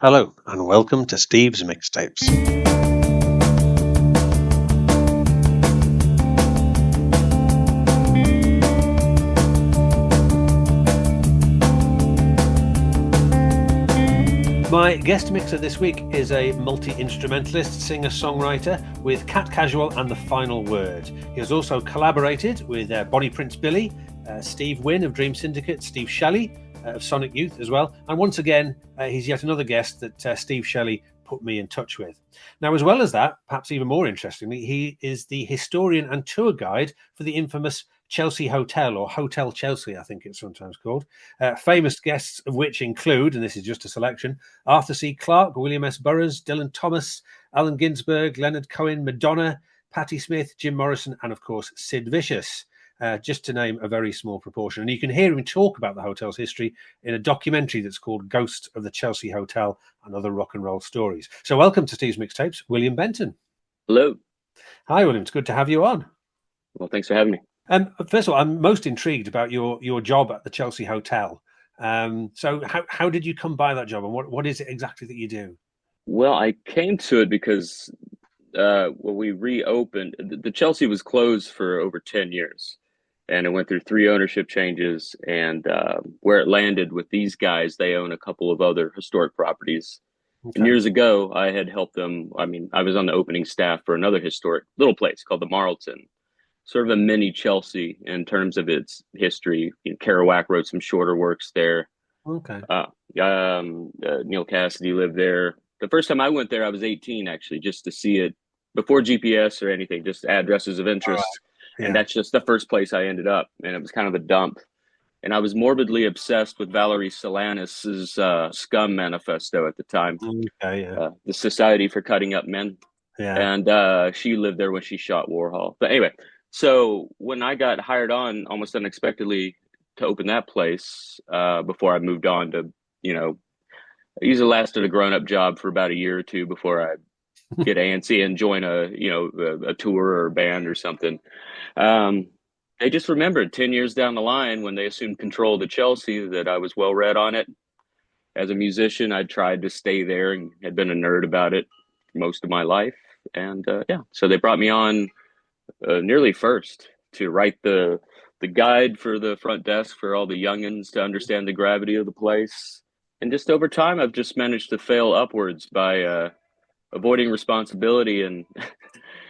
Hello, and welcome to Steve's Mixtapes. My guest mixer this week is a multi-instrumentalist, singer-songwriter with Cat Casual and The Final Word. He has also collaborated with Bonnie Prince Billy, Steve Wynn of Dream Syndicate, Steve Shelley of Sonic Youth as well. And once again, he's yet another guest that Steve Shelley put me in touch with. Now, as well as that, perhaps even more interestingly, he is the historian and tour guide for the infamous Chelsea Hotel, or Hotel Chelsea, I think it's sometimes called. Famous guests of which include, and this is just a selection, Arthur C. Clarke, William S. Burroughs, Dylan Thomas, Allen Ginsberg, Leonard Cohen, Madonna, Patti Smith, Jim Morrison, and of course, Sid Vicious. Just to name a very small proportion. And you can hear him talk about the hotel's history in a documentary that's called Ghost of the Chelsea Hotel and Other Rock and Roll Stories. So welcome to Steve's Mixtapes, William Benton. Hello. Hi, William. It's good to have you on. Well, thanks for having me. First of all, I'm most intrigued about your job at the Chelsea Hotel. So how did you come by that job, and what is it exactly that you do? Well, I came to it because when we reopened, the Chelsea was closed for over 10 years. And it went through 3 ownership changes. And where it landed with these guys, they own a couple of other historic properties. Okay. And years ago, I had helped them. I mean, I was on the opening staff for another historic little place called the Marlton, sort of a mini Chelsea in terms of its history. Kerouac wrote some shorter works there. Okay. Neil Cassidy lived there. The first time I went there, I was 18, actually, just to see it before GPS or anything, just addresses of interest. Right. Yeah. And that's just the first place I ended up. And it was kind of a dump. And I was morbidly obsessed with Valerie Solanas' Scum manifesto at the time. Okay, yeah. The Society for Cutting Up Men. Yeah. And she lived there when she shot Warhol. But anyway, so when I got hired on almost unexpectedly to open that place before I moved on to, I usually lasted a grown-up job for about a year or two before I get antsy and join a tour or a band or something. They just remembered 10 years down the line when they assumed control of the Chelsea that I was well read on it. As a musician, I tried to stay there and had been a nerd about it most of my life. And so they brought me on nearly first to write the guide for the front desk for all the youngins to understand the gravity of the place. And just over time, I've just managed to fail upwards by avoiding responsibility and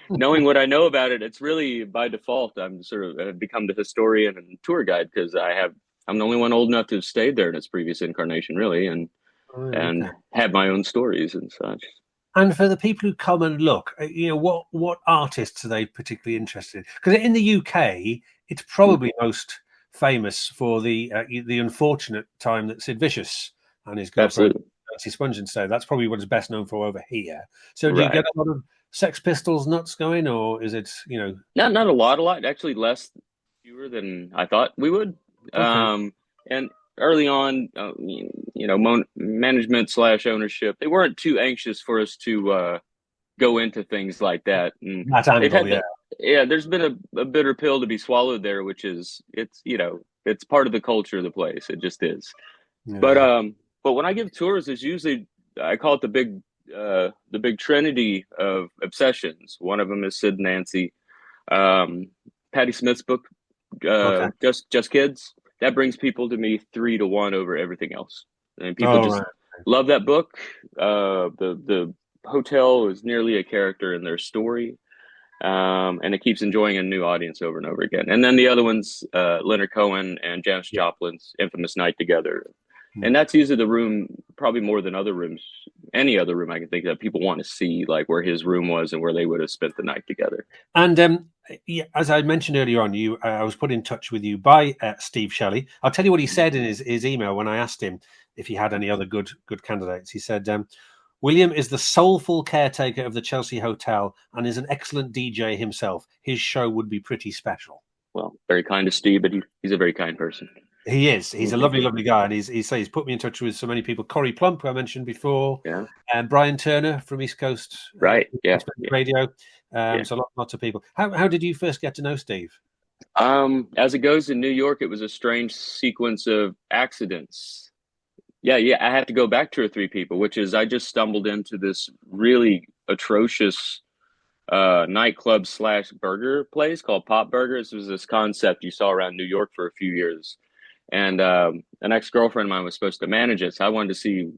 knowing what I know about it. It's really by default. I'm sort of become the historian and tour guide because I'm the only one old enough to have stayed there in its previous incarnation, really, and have my own stories and such. And for the people who come and look, what artists are they particularly interested in? Because in the UK, it's probably most famous for the unfortunate time that Sid Vicious and his girlfriend Nancy Spungen stayed. That's probably what it's best known for over here. So do you get a lot of Sex Pistols nuts going, or is it, Not a lot, actually fewer than I thought we would. Okay. And early on, management / ownership, they weren't too anxious for us to go into things like that. And that's animal, there's been a bitter pill to be swallowed there, which is it's part of the culture of the place. It just is. Yeah. But when I give tours, it's usually, I call it the big trinity of obsessions. One of them is Sid and Nancy. Patti Smith's book, Just Kids, that brings people to me 3-1 over everything else. And people love that book. The hotel is nearly a character in their story. And it keeps enjoying a new audience over and over again. And then the other one's Leonard Cohen and Janis Joplin's infamous Night Together. And that's usually the room, probably more than other rooms, any other room I can think of, people want to see, like where his room was and where they would have spent the night together. And as I mentioned earlier on, I was put in touch with you by Steve Shelley. I'll tell you what he said in his email when I asked him if he had any other good candidates. He said, William is the soulful caretaker of the Chelsea Hotel and is an excellent DJ himself. His show would be pretty special. Well, very kind of Steve, but he's a very kind person. He is. He's a lovely, lovely guy, and he's put me in touch with so many people. Corey Plump, who I mentioned before, and Brian Turner from East Coast, Radio. So lots of people. How did you first get to know Steve? As it goes in New York, it was a strange sequence of accidents. Yeah, I have to go back 2 or 3 people, which is I just stumbled into this really atrocious nightclub slash burger place called Pop Burgers. It was this concept you saw around New York for a few years. And an ex-girlfriend of mine was supposed to manage it. So I wanted to see,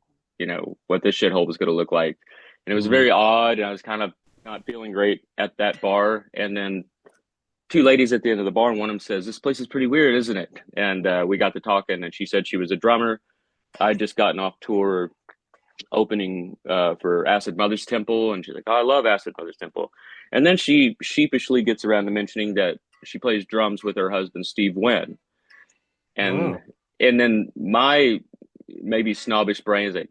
what this shithole was going to look like. And it was Mm. very odd. And I was kind of not feeling great at that bar. And then two ladies at the end of the bar, and one of them says, "This place is pretty weird, isn't it?" And we got to talking, and she said she was a drummer. I'd just gotten off tour opening for Acid Mother's Temple, and she's like, "Oh, I love Acid Mother's Temple." And then she sheepishly gets around to mentioning that she plays drums with her husband Steve Wynn, and Oh. and then my maybe snobbish brain is like,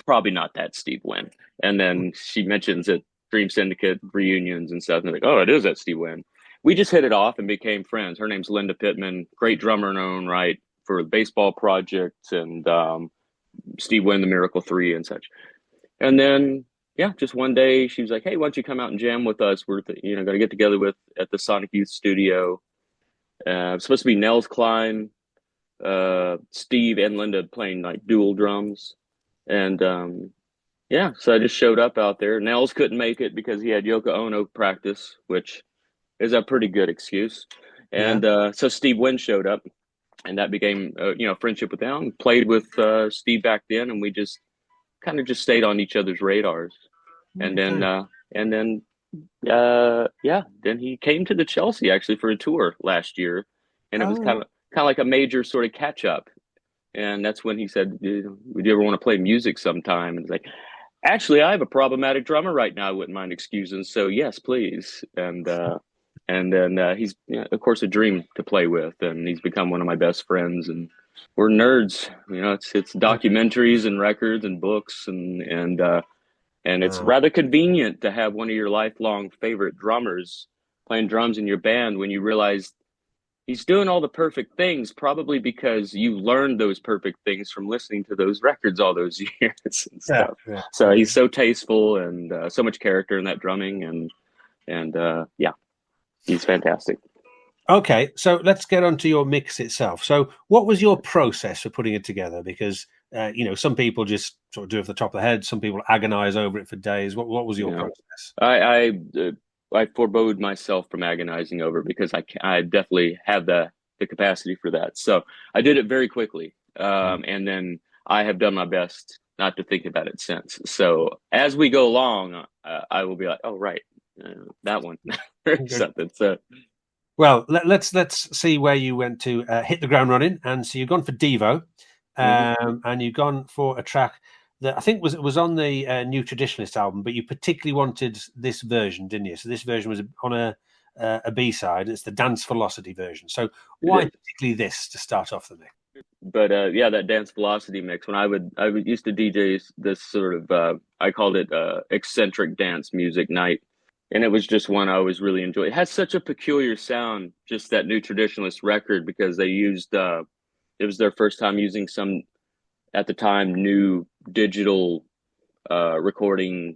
probably not that Steve Wynn. And then she mentions it Dream Syndicate reunions and stuff, and like, "Oh, it is that Steve Wynn." We just hit it off and became friends. Her name's Linda Pittman, great drummer in her own right for the Baseball Project and Steve Wynn, the Miracle 3 and such. And then, yeah, just one day she was like, "Hey, why don't you come out and jam with us? We're going to get together at the Sonic Youth Studio." It's supposed to be Nels Klein, Steve, and Linda playing like dual drums. And yeah, so I just showed up out there. Nels couldn't make it because he had Yoko Ono practice, which is a pretty good excuse. And so Steve Wynn showed up, and that became friendship with them. Played with Steve back then, and we just kind of just stayed on each other's radars. And then then he came to the Chelsea actually for a tour last year, and it was kind of like a major sort of catch up. And that's when he said, "Would you ever want to play music sometime?" And it's like, "Actually, I have a problematic drummer right now. I wouldn't mind excusing. So yes, please." And then he's, of course, a dream to play with, and he's become one of my best friends. And we're nerds, it's documentaries and records and books, and it's rather convenient to have one of your lifelong favorite drummers playing drums in your band when you realize he's doing all the perfect things, probably because you learned those perfect things from listening to those records all those years and stuff. Yeah. So he's so tasteful and so much character in that drumming, and yeah. He's fantastic. Okay, so let's get on to your mix itself. So what was your process for putting it together? Because, some people just sort of do it off the top of the head. Some people agonize over it for days. What was your process? I forebode myself from agonizing over it because I definitely have the capacity for that. So I did it very quickly. And then I have done my best not to think about it since. So as we go along, I will be like, "Oh, right. That one," or something. So, well, let's see where you went to hit the ground running. And so you've gone for Devo, and you've gone for a track that I think was on the New Traditionalist album, but you particularly wanted this version, didn't you? So this version was on a B-side. It's the Dance Velocity version. So why particularly this to start off the mix? But that Dance Velocity mix. When I would used to DJ this sort of I called it eccentric dance music night. And it was just one I always really enjoyed. It has such a peculiar sound, just that New Traditionalist record, because they used, it was their first time using some, at the time, new digital recording,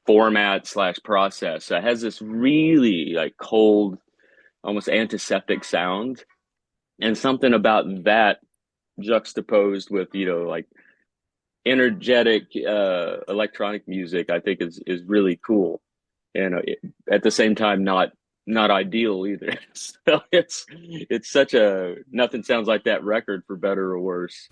format / process. So it has this really like cold, almost antiseptic sound. And something about that juxtaposed with, like, energetic electronic music, I think is really cool, and at the same time not ideal either. So it's such a nothing sounds like that record, for better or worse.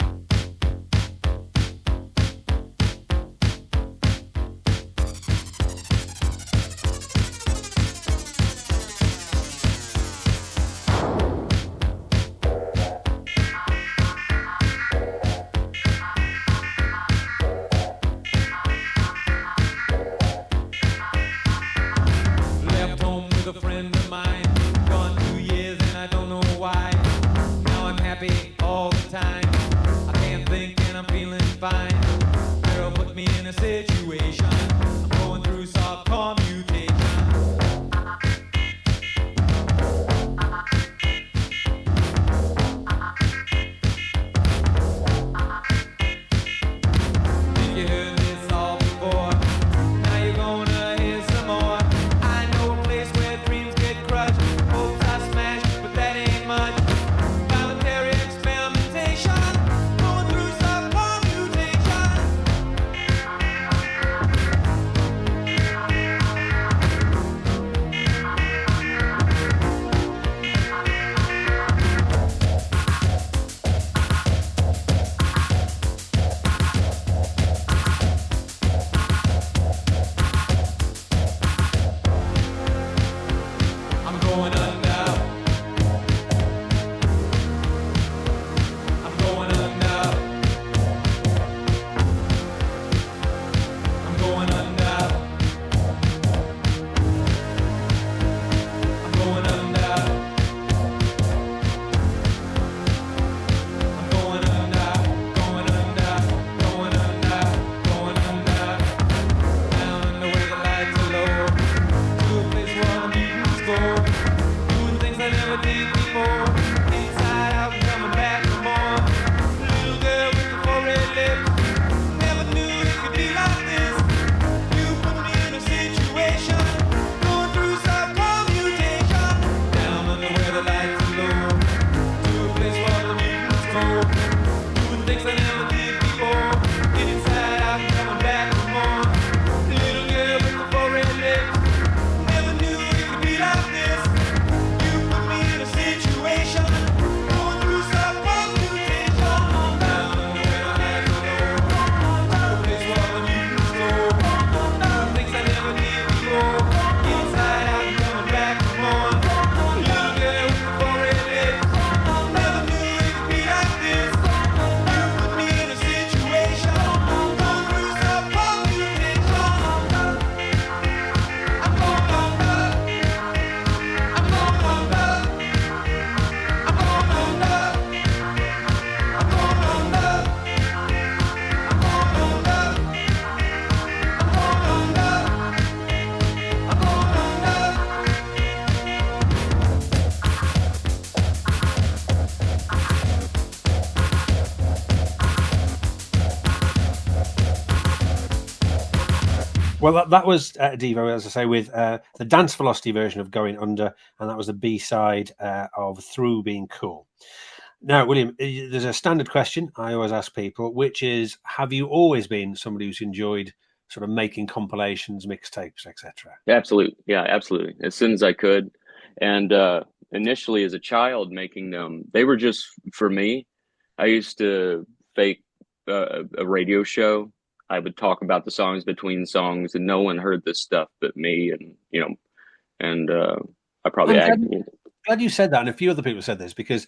Voluntary experimentation. Well, that was Devo, as I say, with the Dance Velocity version of Going Under, and that was the B-side of Through Being Cool. Now, William, there's a standard question I always ask people, which is, have you always been somebody who's enjoyed sort of making compilations, mixtapes, etc.? Absolutely. Yeah, absolutely. As soon as I could. And initially as a child making them, they were just for me. I used to fake a radio show. I would talk about the songs between songs, and no one heard this stuff but me. And, I probably Glad you said that, and a few other people said this, because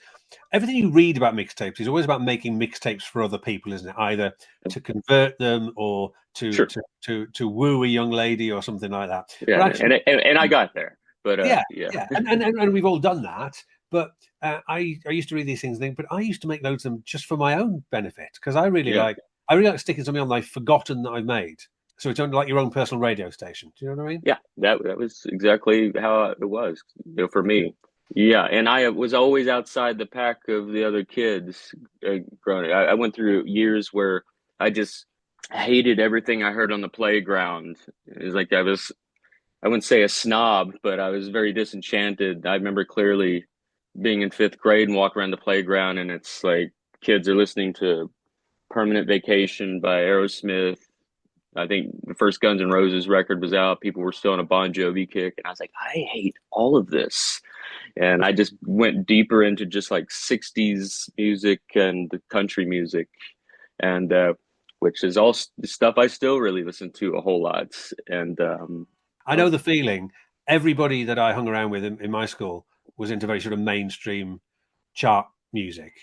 everything you read about mixtapes is always about making mixtapes for other people, isn't it? Either to convert them or to Sure. to woo a young lady or something like that. Yeah, but actually, and I got there, but yeah, and we've all done that. But I used to read these things, but I used to make loads of them just for my own benefit, because I really like sticking something on that I've forgotten that I've made. So it's like your own personal radio station. Do you know what I mean? Yeah, that was exactly how it was, for me. Yeah, and I was always outside the pack of the other kids growing up. I went through years where I just hated everything I heard on the playground. It was like I wouldn't say a snob, but I was very disenchanted. I remember clearly being in fifth grade and walk around the playground, and it's like kids are listening to Permanent Vacation by Aerosmith. I think the first Guns N' Roses record was out. People were still on a Bon Jovi kick. And I was like, I hate all of this. And I just went deeper into just like 60s music and country music, and which is all stuff I still really listen to a whole lot. And I know the feeling. Everybody that I hung around with in my school was into very sort of mainstream chart music.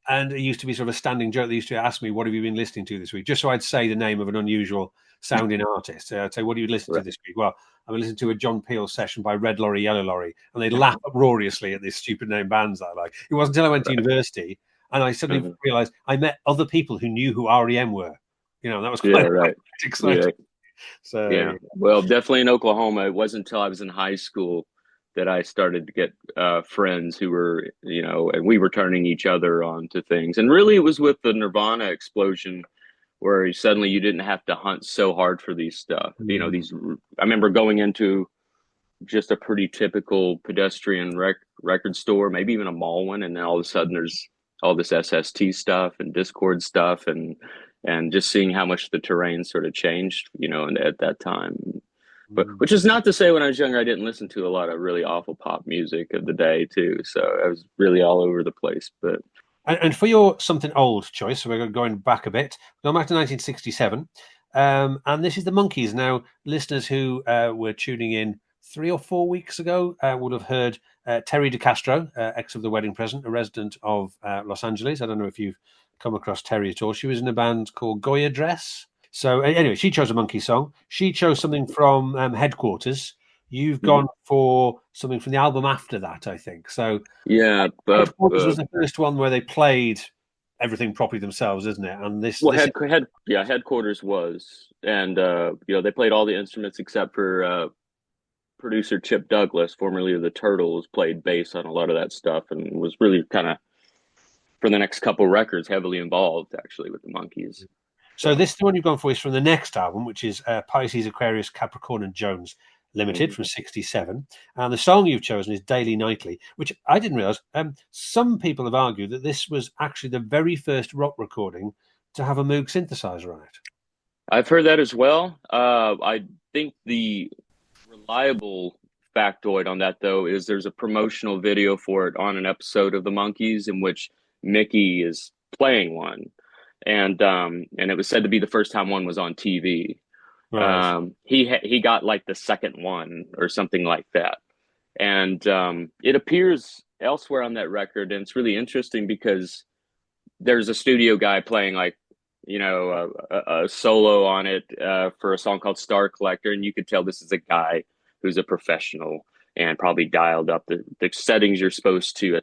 And it used to be sort of a standing joke. They used to ask me, what have you been listening to this week? Just so I'd say the name of an unusual sounding artist. I'd say, what do you listen to this week? Well, I'm listening to a John Peel session by Red Lorry, Yellow Lorry. And they'd laugh uproariously at these stupid name bands that I like. It wasn't until I went to university and I suddenly realized I met other people who knew who REM were. That was quite exciting. Yeah. So, yeah. Well, definitely in Oklahoma. It wasn't until I was in high school that I started to get friends who were, and we were turning each other on to things. And really it was with the Nirvana explosion where suddenly you didn't have to hunt so hard for these stuff. I remember going into just a pretty typical pedestrian record store, maybe even a mall one. And then all of a sudden there's all this SST stuff and Discord stuff and just seeing how much the terrain sort of changed, at that time. But which is not to say when I was younger, I didn't listen to a lot of really awful pop music of the day too. So I was really all over the place. But and for your something old choice, so we're going back a bit, going back to 1967, and this is the Monkees. Now, listeners who were tuning in 3 or 4 weeks ago would have heard Terry DeCastro, ex of The Wedding Present, a resident of Los Angeles. I don't know if you've come across Terry at all. She was in a band called Goya Dress. So anyway, she chose a Monkey song. She chose something from Headquarters. You've gone for something from the album after that, I think. So yeah, Headquarters was the first one where they played everything properly themselves, isn't it? And Headquarters was, and they played all the instruments except for producer Chip Douglas, formerly of the Turtles, played bass on a lot of that stuff, and was really kind of for the next couple records heavily involved actually with the Monkees. So this the one you've gone for is from the next album, which is Pisces, Aquarius, Capricorn, and Jones Limited from '67. And the song you've chosen is Daily Nightly, which I didn't realize. Some people have argued that this was actually the very first rock recording to have a Moog synthesizer on it. I've heard that as well. I think the reliable factoid on that, though, is there's a promotional video for it on an episode of the Monkees in which Mickey is playing one. And it was said to be the first time one was on TV. Right. He got like the second one or something like that. And it appears elsewhere on that record. And it's really interesting because there's a studio guy playing like, a solo on it for a song called Star Collector. And you could tell this is a guy who's a professional and probably dialed up the settings you're supposed to,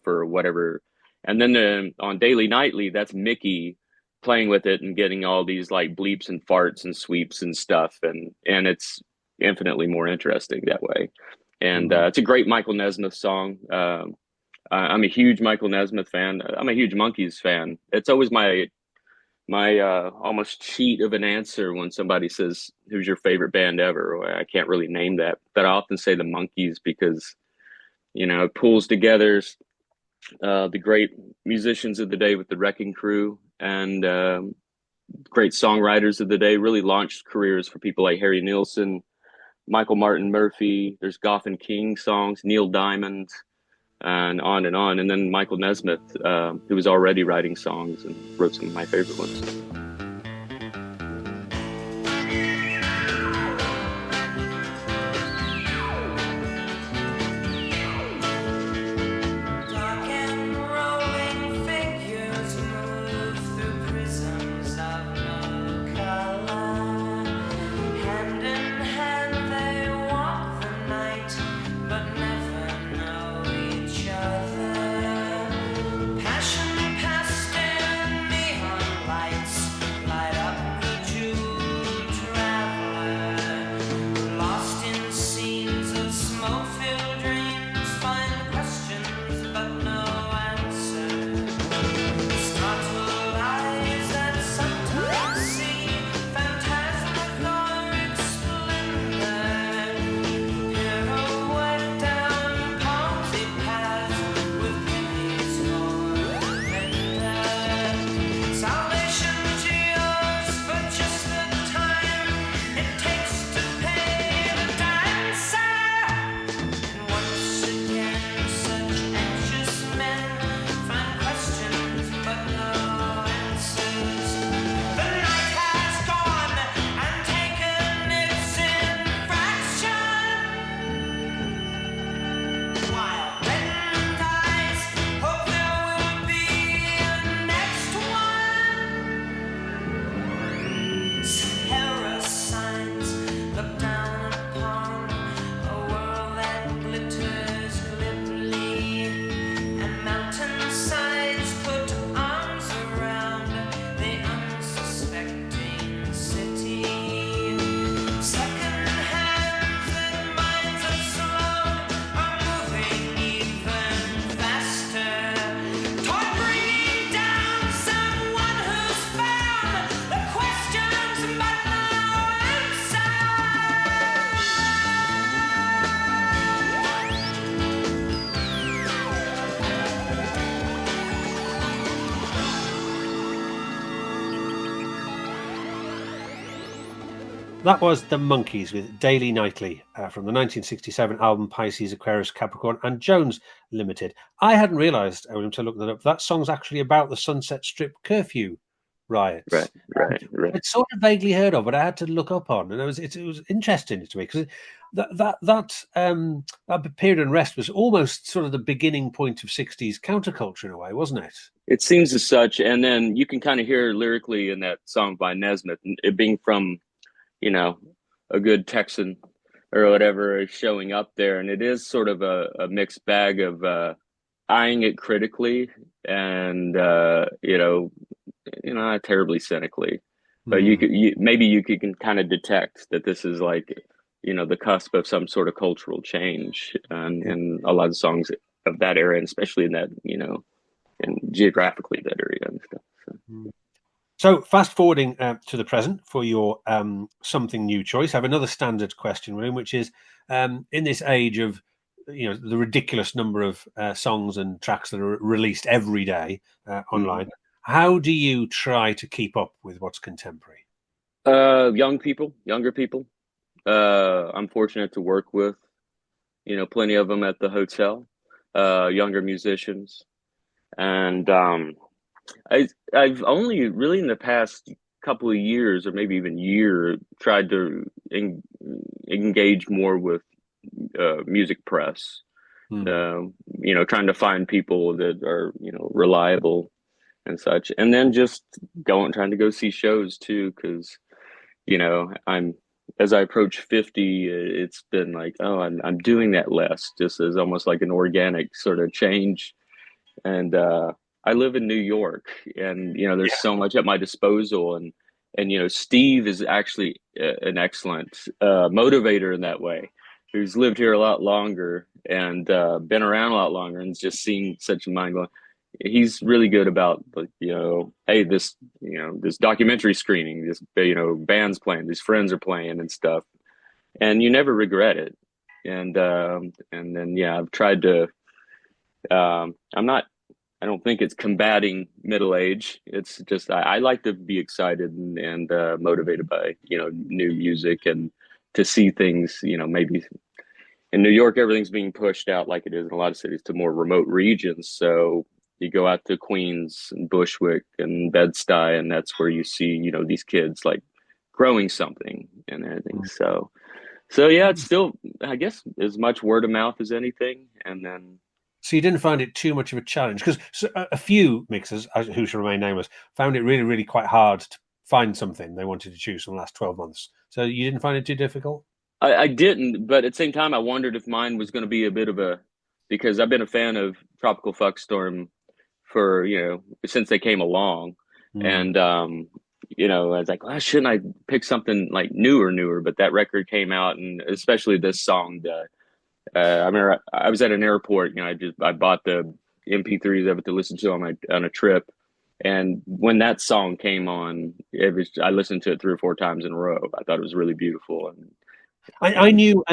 for whatever. And then on Daily Nightly, that's Mickey playing with it and getting all these like bleeps and farts and sweeps and stuff. And it's infinitely more interesting that way. And it's a great Michael Nesmith song. I'm a huge Michael Nesmith fan. I'm a huge Monkees fan. It's always my my almost cheat of an answer when somebody says, "Who's your favorite band ever?" Or I can't really name that, but I often say the Monkees because it pulls together the great musicians of the day with the Wrecking Crew and great songwriters of the day. Really launched careers for people like Harry Nilsson, Michael Martin Murphy. There's Goff and King songs, Neil Diamond, and on and on. And then Michael Nesmith, who was already writing songs and wrote some of my favorite ones. That was the Monkees with Daily Nightly from the 1967 album Pisces, Aquarius, Capricorn and Jones Limited. I hadn't realised, William, to look that up, that song's actually about the Sunset Strip curfew riots. Right. I'd sort of vaguely heard of, but I had to look up on, and it was interesting to me because that period of unrest was almost sort of the beginning point of 60s counterculture in a way, wasn't it? It seems as such, and then you can kind of hear lyrically in that song by Nesmith, it being from a good Texan or whatever is showing up there. And it is sort of a mixed bag of eyeing it critically and, not terribly cynically. But maybe you can kind of detect that this is like, the cusp of some sort of cultural change and a lot of songs of that era, and especially in that, and geographically that area and stuff. So fast forwarding to the present for your something new choice, I have another standard question, William, which is in this age of the ridiculous number of songs and tracks that are released every day online, how do you try to keep up with what's contemporary? Younger people. I'm fortunate to work with, plenty of them at the hotel, younger musicians, and I've only really in the past couple of years or maybe even year tried to engage more with music press, trying to find people that are, reliable and such. And then just trying to go see shows too. Cause, as I approach 50, it's been like, oh, I'm doing that less, just as almost like an organic sort of change. And, I live in New York and, there's so much at my disposal and, Steve is actually an excellent motivator in that way, who's lived here a lot longer and been around a lot longer and just seen such a mind going, he's really good about, like, hey, this documentary screening, this, band's playing, these friends are playing and stuff, and you never regret it. And then, yeah, I've tried to, I'm not, I don't think it's combating middle age. It's just, I like to be excited and motivated by, new music, and to see things, maybe in New York, everything's being pushed out, like it is in a lot of cities, to more remote regions. So you go out to Queens and Bushwick and Bed-Stuy, and that's where you see, these kids like growing something and everything. So yeah, it's still, I guess, as much word of mouth as anything. And then, so you didn't find it too much of a challenge, because a few mixers, who shall remain nameless, found it really, really quite hard to find something they wanted to choose in the last 12 months. So you didn't find it too difficult? I didn't, but at the same time, I wondered if mine was going to be a bit of because I've been a fan of Tropical Fuckstorm for, since they came along. And, I was like, well, shouldn't I pick something like newer? But that record came out, and especially this song, I remember I was at an airport, I bought the MP3s of it to listen to on a trip. And when that song came on, I listened to it 3 or 4 times in a row. I thought it was really beautiful. And I knew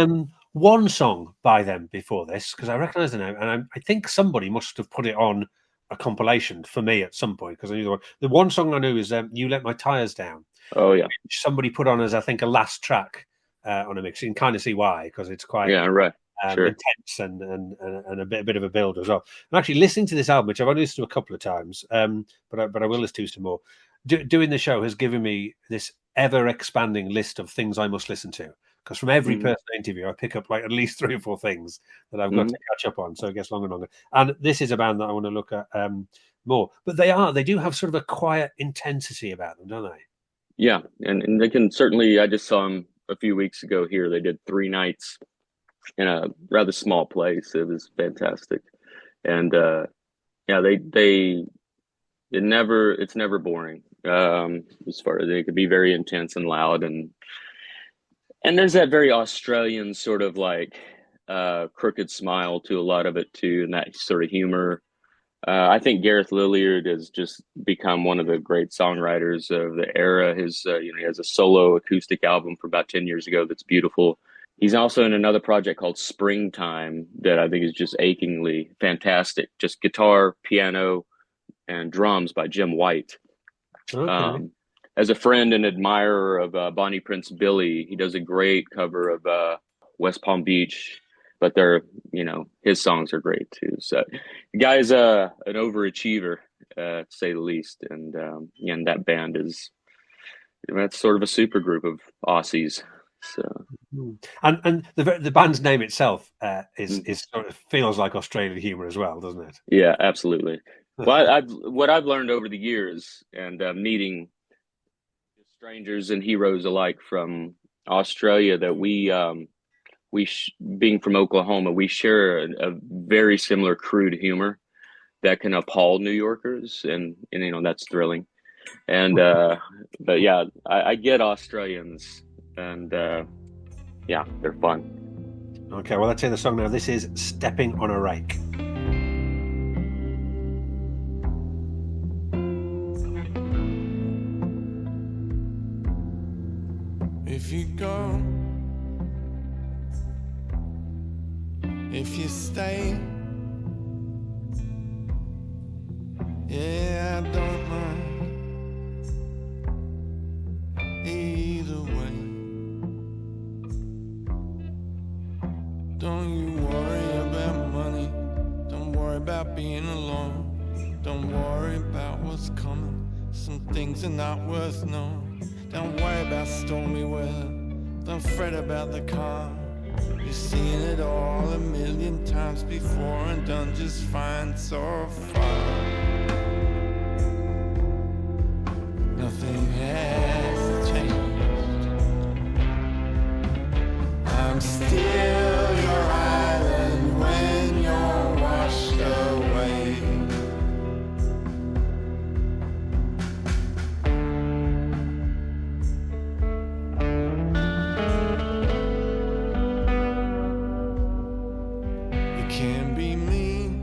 one song by them before this, because I recognise the name, and I think somebody must have put it on a compilation for me at some point, because I knew the one song I knew is "You Let My Tires Down." Oh yeah, which somebody put on as, I think, a last track on a mix. You can kind of see why, because it's quite right. Sure. Intense and a bit of a build as well. I'm actually listening to this album, which I've only listened to a couple of times, but I will listen to some more. Doing the show has given me this ever expanding list of things I must listen to, because from every person I interview, I pick up like at least 3 or 4 things that I've got to catch up on. So it gets longer and longer. And this is a band that I want to look at more. But they do have sort of a quiet intensity about them, don't they? Yeah, and they can certainly. I just saw them a few weeks ago here. They did 3 nights in a rather small place. It was fantastic. And yeah, it's never boring. As far as, they could be very intense and loud, and there's that very Australian sort of like crooked smile to a lot of it too, and that sort of humor. I think Gareth Lilliard has just become one of the great songwriters of the era. He has a solo acoustic album from about 10 years ago that's beautiful. He's also in another project called Springtime that I think is just achingly fantastic. Just guitar, piano, and drums by Jim White. Okay. As a friend and admirer of Bonnie Prince Billy, he does a great cover of West Palm Beach, but his songs are great too. So the guy's an overachiever, to say the least. And that band that's sort of a super group of Aussies. So, and the band's name itself is sort of feels like Australian humor as well, doesn't it? Yeah, absolutely. Well, what I've learned over the years, and meeting strangers and heroes alike from Australia, that we being from Oklahoma, we share a very similar crude humor that can appall New Yorkers, and that's thrilling. And but yeah, I get Australians, and yeah, they're fun. Okay, well, let's hear the song now. This is "Stepping on a Rake." If you go, if you stay, yeah, I don't mind either way. Don't you worry about money, don't worry about being alone, don't worry about what's coming, some things are not worth knowing. Don't worry about stormy weather, don't fret about the car. You've seen it all 1,000,000 times before and done just fine so far. Nothing has changed. I'm still your island when you're washed away. You can be mean,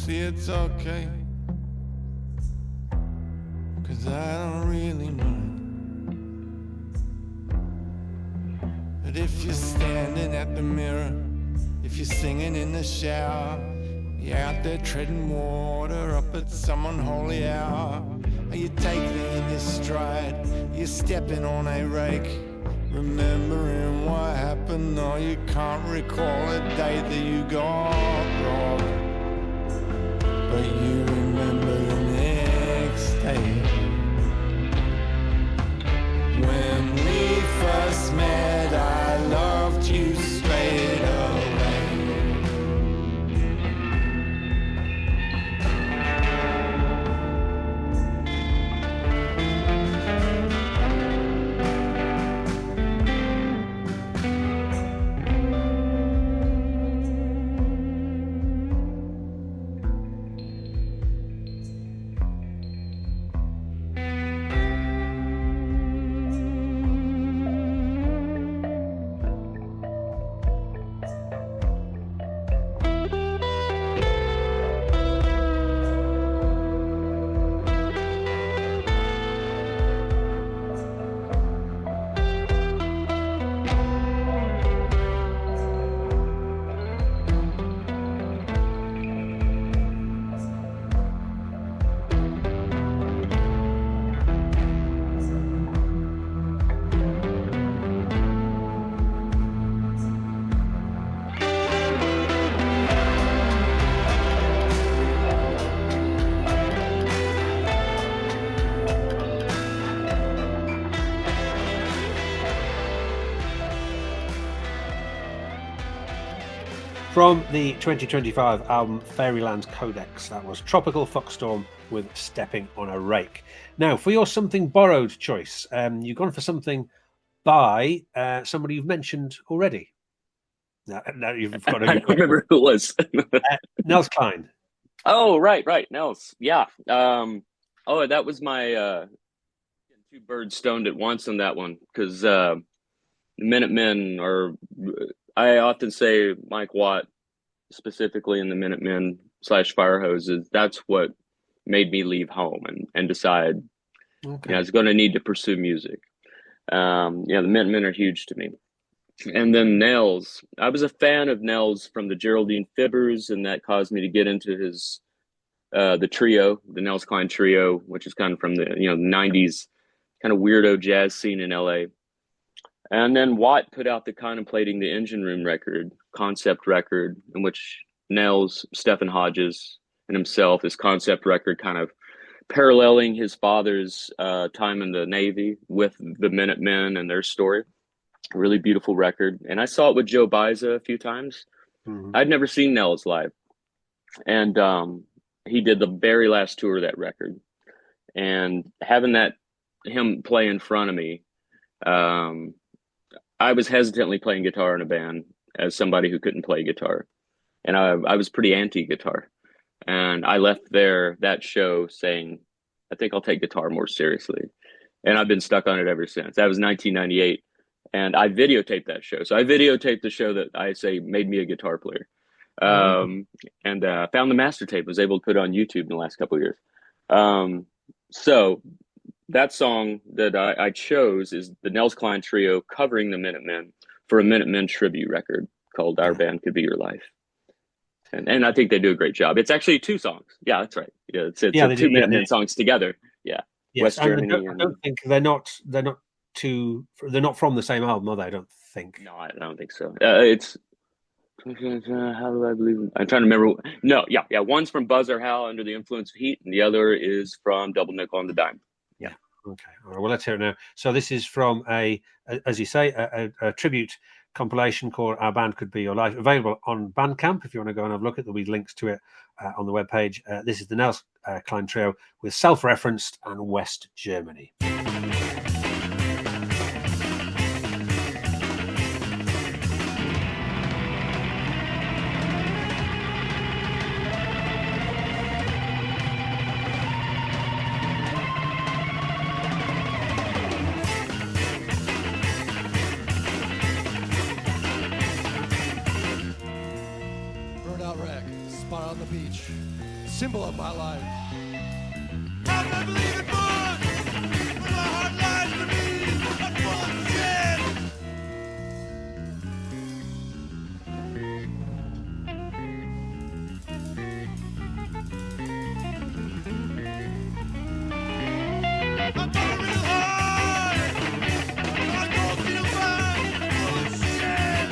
see it's okay, 'cause I don't really mind. But if you're standing at the mirror, if you're singing in the shower, you're out there treading water up at some unholy hour. Are you taking it in your stride? You're stepping on a rake, remembering what happened. No, you can't recall a day that you got robbed, but you remember the next day. When we first met, I loved you straight away. From the 2025 album Fairyland's Codex, that was Tropical Foxstorm with Stepping on a Rake. Now, for your something borrowed choice, you've gone for something by somebody you've mentioned already. Now you've got to. I don't remember who it was. Nels Cline. Oh, right, Nels. Yeah. That was my two birds stoned at once on that one, because the Minutemen are. I often say Mike Watt, specifically in the Minutemen / Firehoses, that's what made me leave home and decide I was going to need to pursue music. The Minutemen are huge to me. And then Nels. I was a fan of Nels from the Geraldine Fibbers, and that caused me to get into his the trio, the Nels Cline Trio, which is kind of from the 90s kind of weirdo jazz scene in LA. And then Watt put out the Contemplating the Engine Room record, concept record, in which Nels, Stephen Hodges, and himself, this concept record kind of paralleling his father's time in the Navy with the Minutemen and their story. A really beautiful record. And I saw it with Joe Baiza a few times. Mm-hmm. I'd never seen Nels live. And he did the very last tour of that record. And having him play in front of me, I was hesitantly playing guitar in a band as somebody who couldn't play guitar. And I was pretty anti-guitar. And I left that show saying, I think I'll take guitar more seriously. And I've been stuck on it ever since. That was 1998. And I videotaped that show. So I videotaped the show that I say made me a guitar player. And found the master tape, was able to put it on YouTube in the last couple of years. So that song that I chose is the Nels Cline Trio covering the Minutemen for a Minutemen tribute record called Our Band Could Be Your Life. And I think they do a great job. It's actually two songs. Yeah, that's right. Yeah, it's two Minutemen songs together. Yeah. Yes, West Germany. I don't think they're not from the same album, are they? I don't think. No, I don't think so. It's how do I believe? I'm trying to remember. No, yeah. One's from Buzz or Hal, Under the Influence of Heat, and the other is from Double Nickel on the Dime. Yeah. Okay. All right. Well, let's hear it now. So this is from as you say, a tribute compilation called Our Band Could Be Your Life, available on Bandcamp if you want to go and have a look at it. There'll be links to it on the webpage. This is the Nels Cline Trio with Self-Referenced and West Germany. burned out wreck, spot on the beach, symbol of my life. I believe it was, when my heart lies to me, I'm full of sin. I'm going real hard, I don't feel fine, full of sin.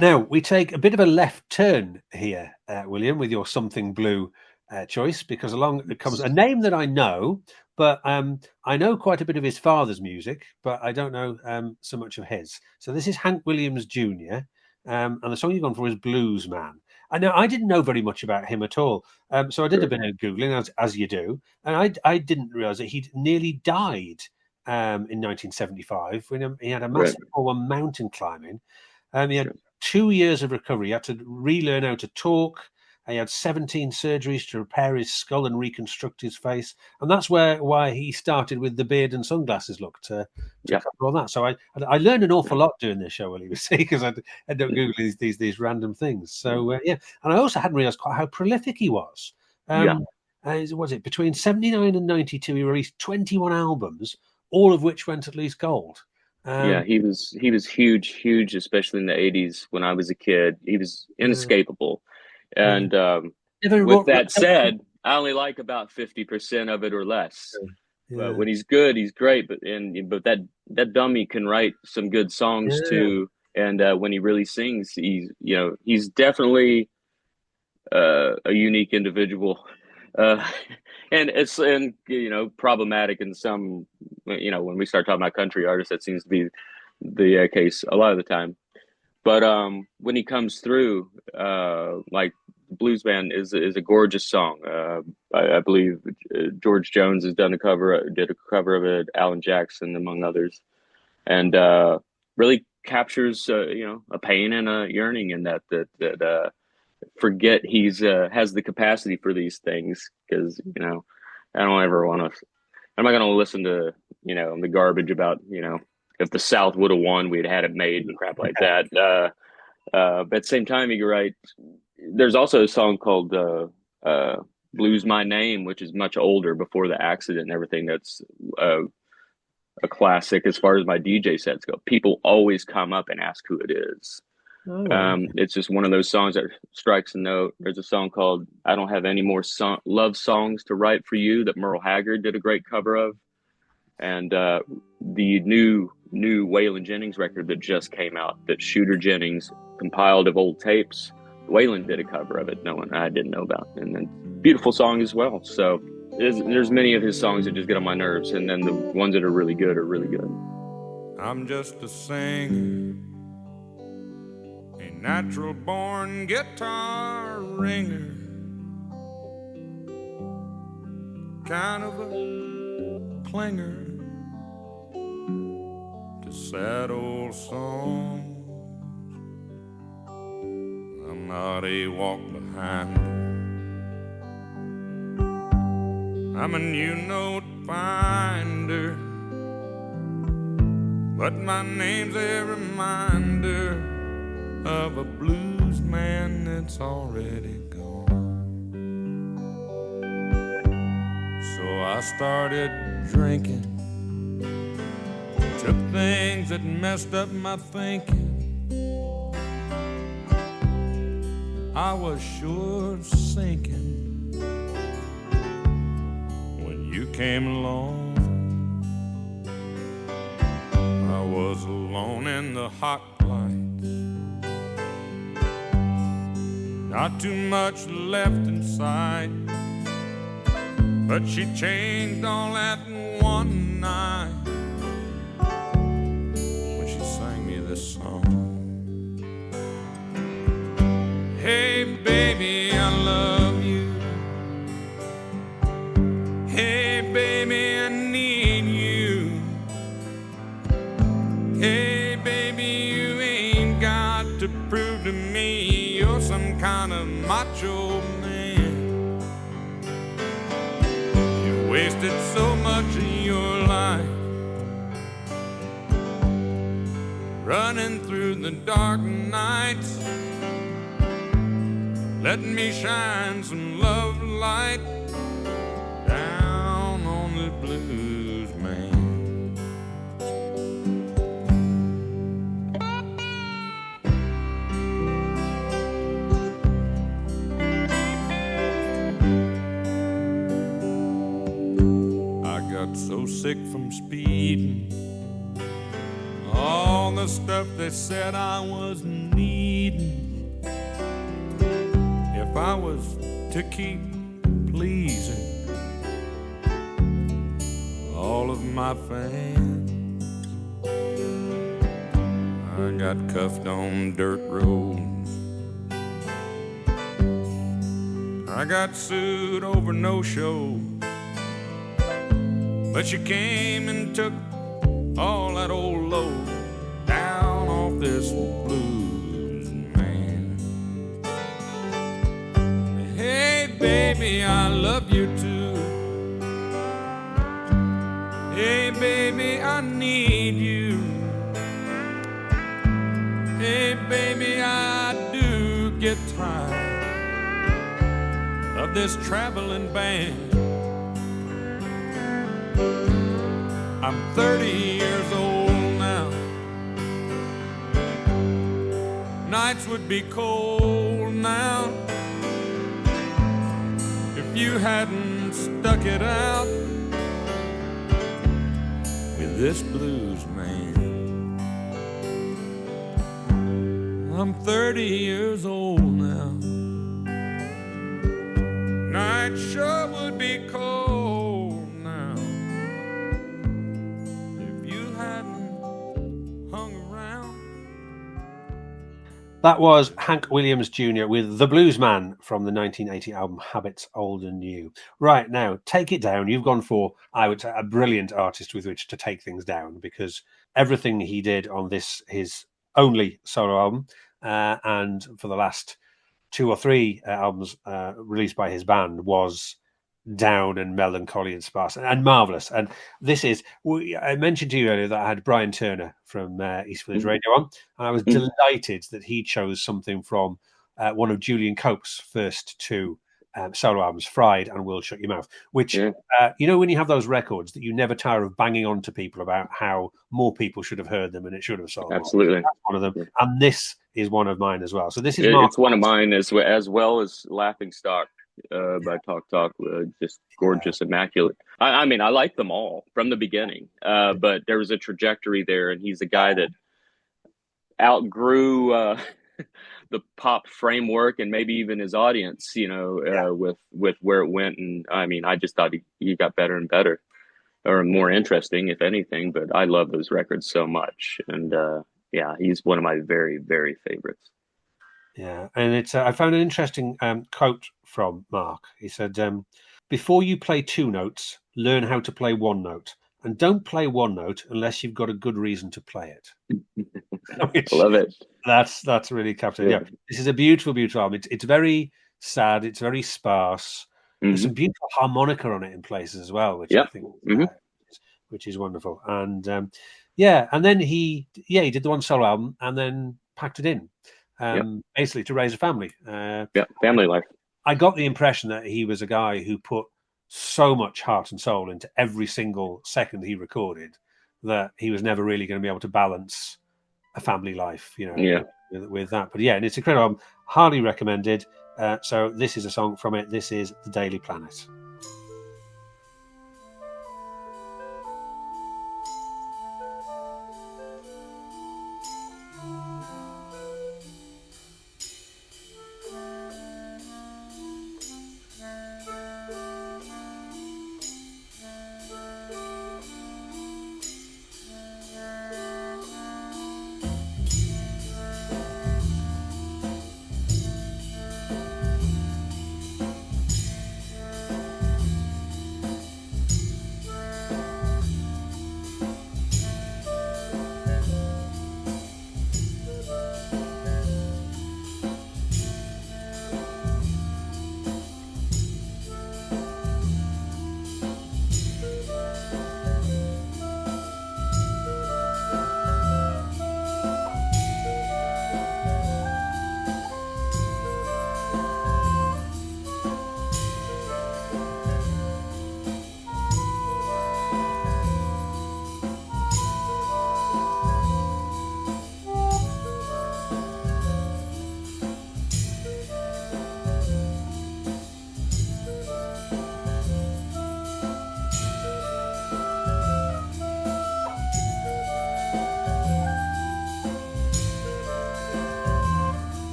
Now, we take a bit of a left turn here, William, with your Something Blue choice, because along comes a name that I know, but I know quite a bit of his father's music, but I don't know so much of his. So this is Hank Williams Jr., and the song you've gone for is Blues Man. I know I didn't know very much about him at all, so I did a bit of Googling, as you do, and I didn't realise that he'd nearly died in 1975 when he had a massive problem mountain climbing. He had 2 years of recovery. He had to relearn how to talk. He had 17 surgeries to repair his skull and reconstruct his face, and that's why he started with the beard and sunglasses look to cover all that. So I learned an awful lot doing this show, Willie, because I end up googling these random things. So and I also hadn't realised quite how prolific he was. Was it between 79 and 92? He released 21 albums, all of which went at least gold. He was huge, especially in the 80s when I was a kid. He was inescapable. And with that said, I only like about 50% of it or less. But when he's good, he's great. But that dummy can write some good songs too. And when he really sings, he's definitely a unique individual. And it's problematic in some, when we start talking about country artists, that seems to be the case a lot of the time. But when he comes through, like Blues Band is a gorgeous song. I believe George Jones did a cover of it, Alan Jackson among others, and really captures a pain and a yearning in that forget he's has the capacity for these things, because I don't ever want to. I'm not going to listen to the garbage about if the South would have won, we'd had it made and crap like that. But at the same time, you're right. There's also a song called "Blues My Name," which is much older, before the accident and everything. That's a classic as far as my DJ sets go. People always come up and ask who it is. It's just one of those songs that strikes a note. There's a song called "I Don't Have Any More Love Songs to Write for You" that Merle Haggard did a great cover of. And the new Waylon Jennings record that just came out, that Shooter Jennings compiled of old tapes, Waylon did a cover of it. I didn't know about. And then beautiful song as well. So there's many of his songs that just get on my nerves, and then the ones that are really good are really good. I'm just a singer, a natural born guitar ringer, kind of a clinger to sad old songs. I'm not a walk behind, I'm a new note finder, but my name's a reminder of a blues man that's already gone. So I started drinking, took things that messed up my thinking. I was sure sinking when you came along. I was alone in the hot lights, not too much left in sight, but she changed all that in one night when she sang me this song. Hey baby, I love you. Hey baby, I need you. Hey baby, you ain't got to prove to me you're some kind of macho man. You wasted so much of your life running through the dark nights. Let me shine some love light down on the blues man. I got so sick from speeding, all the stuff they said I was needing. If I was to keep pleasing all of my fans, I got cuffed on dirt roads, I got sued over no-show, but you came and took all that old load down off this blues man. Hey baby, I love you too. Hey baby, I need you. Hey baby, I do get tired of this traveling band. I'm 30 years old now. Nights would be cold now if you hadn't stuck it out with this blues man. I'm 30 years old now. Night sure would be cold now if you hadn't hung around. That was Hank Williams Jr. with The Blues Man from the 1980 album Habits Old and New. Right, now, take it down. You've gone for, I would say, a brilliant artist with which to take things down, because everything he did on this, his only solo album, and for the last 2 or 3 albums released by his band was down and melancholy and sparse and marvelous. And this is, I mentioned to you earlier that I had Brian Turner from East Village Radio on, and I was delighted that he chose something from one of Julian Cope's first 2 solo albums, Fried and Will Shut Your Mouth, which, you know, when you have those records that you never tire of banging on to people about how more people should have heard them and it should have sold. Absolutely. That's one of them. Yeah. And this is one of mine as well. So this is it's one of mine as well as Laughing Stock by Talk Talk. Just gorgeous, immaculate. I mean, I like them all from the beginning, but there was a trajectory there, and he's a guy that outgrew the pop framework and maybe even his audience, you know, with where it went. And I mean, I just thought he got better and better, or more interesting, if anything. But I love those records so much, and he's one of my very, very favorites. Yeah, and it's I found an interesting quote from Mark. He said, "Before you play 2 notes, learn how to play 1 note, and don't play 1 note unless you've got a good reason to play it." Which, love it. That's really captivating. Yeah, this is a beautiful, beautiful album. It's very sad. It's very sparse. There's some beautiful harmonica on it in places as well, which I think which is wonderful. And and then he did the one solo album and then packed it in. Basically to raise a family. Family life. I got the impression that he was a guy who put so much heart and soul into every single second he recorded that he was never really going to be able to balance a family life, you know, with that. But and it's incredible. Highly recommended. So this is a song from it. This is The Daily Planet.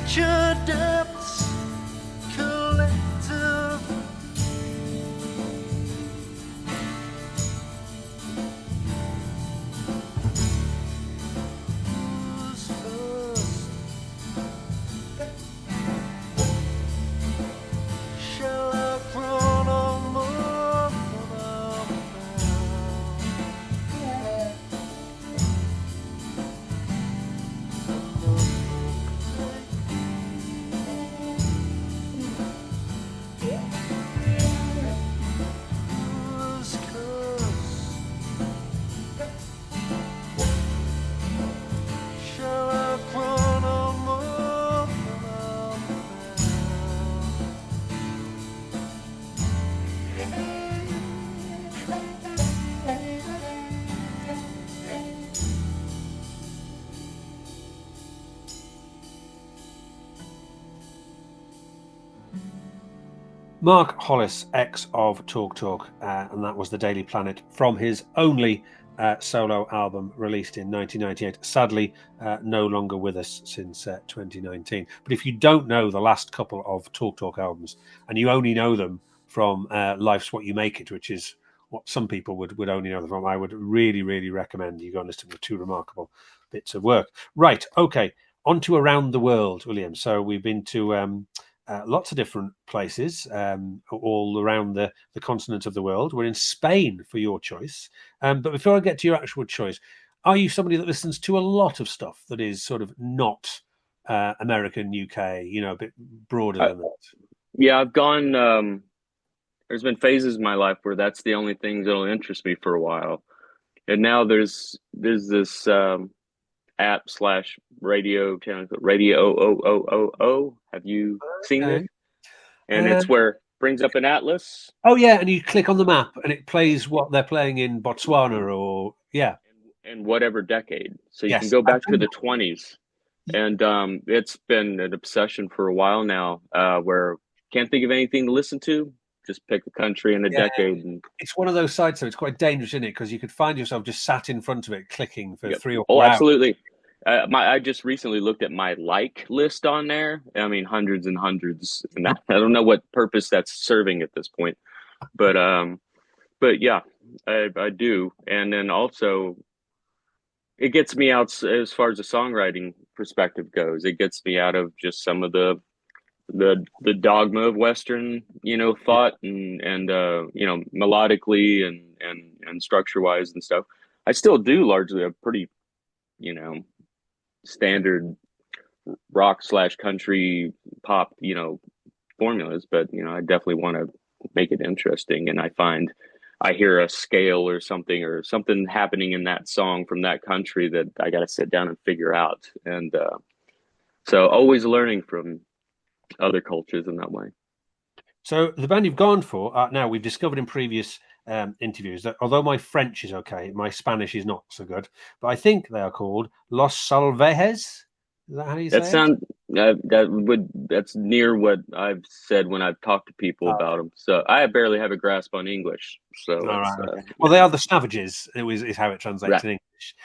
Nature depths collective. Who's first? Shall I run on more without who's curse? Shall I run on more without Mark Hollis, ex of Talk Talk, and that was The Daily Planet from his only solo album released in 1998. Sadly, no longer with us since 2019. But if you don't know the last couple of Talk Talk albums, and you only know them from Life's What You Make It, which is what some people would only know them from, I would really, really recommend you go and listen to the two remarkable bits of work. Right, okay, on to Around the World, William. So we've been to lots of different places all around the continent of the world. We're in Spain for your choice. But before I get to your actual choice, are you somebody that listens to a lot of stuff that is sort of not American, UK, a bit broader than that? Yeah, I've gone, there's been phases in my life where that's the only things that'll interest me for a while. And now there's this app / radio channel, Radio. Have you seen it? And it's where it brings up an atlas. Oh yeah, and you click on the map and it plays what they're playing in Botswana or and whatever decade. So you can go back to the 20s. And it's been an obsession for a while now, where can't think of anything to listen to. Just pick a country and a decade. And it's one of those sites, so it's quite dangerous, isn't it? Because you could find yourself just sat in front of it clicking for 3 or 4 hours. Absolutely. I just recently looked at my like list on there. I mean, hundreds and hundreds. And I don't know what purpose that's serving at this point. But yeah, I do. And then also, it gets me out as far as the songwriting perspective goes. It gets me out of just some of the dogma of Western, thought and melodically and structure wise and stuff. I still do largely a pretty, standard rock / country pop, formulas, but I definitely want to make it interesting. And I find I hear a scale or something happening in that song from that country that I got to sit down and figure out. And so always learning from other cultures in that way. So the band you've gone for, now we've discovered in previous interviews that although my French is okay, my Spanish is not so good, but I think they are called Los Salvajes. Is that how you say it? That's near what I've said when I've talked to people about them. So I barely have a grasp on English. So well, they are the Savages. Is how it translates in English.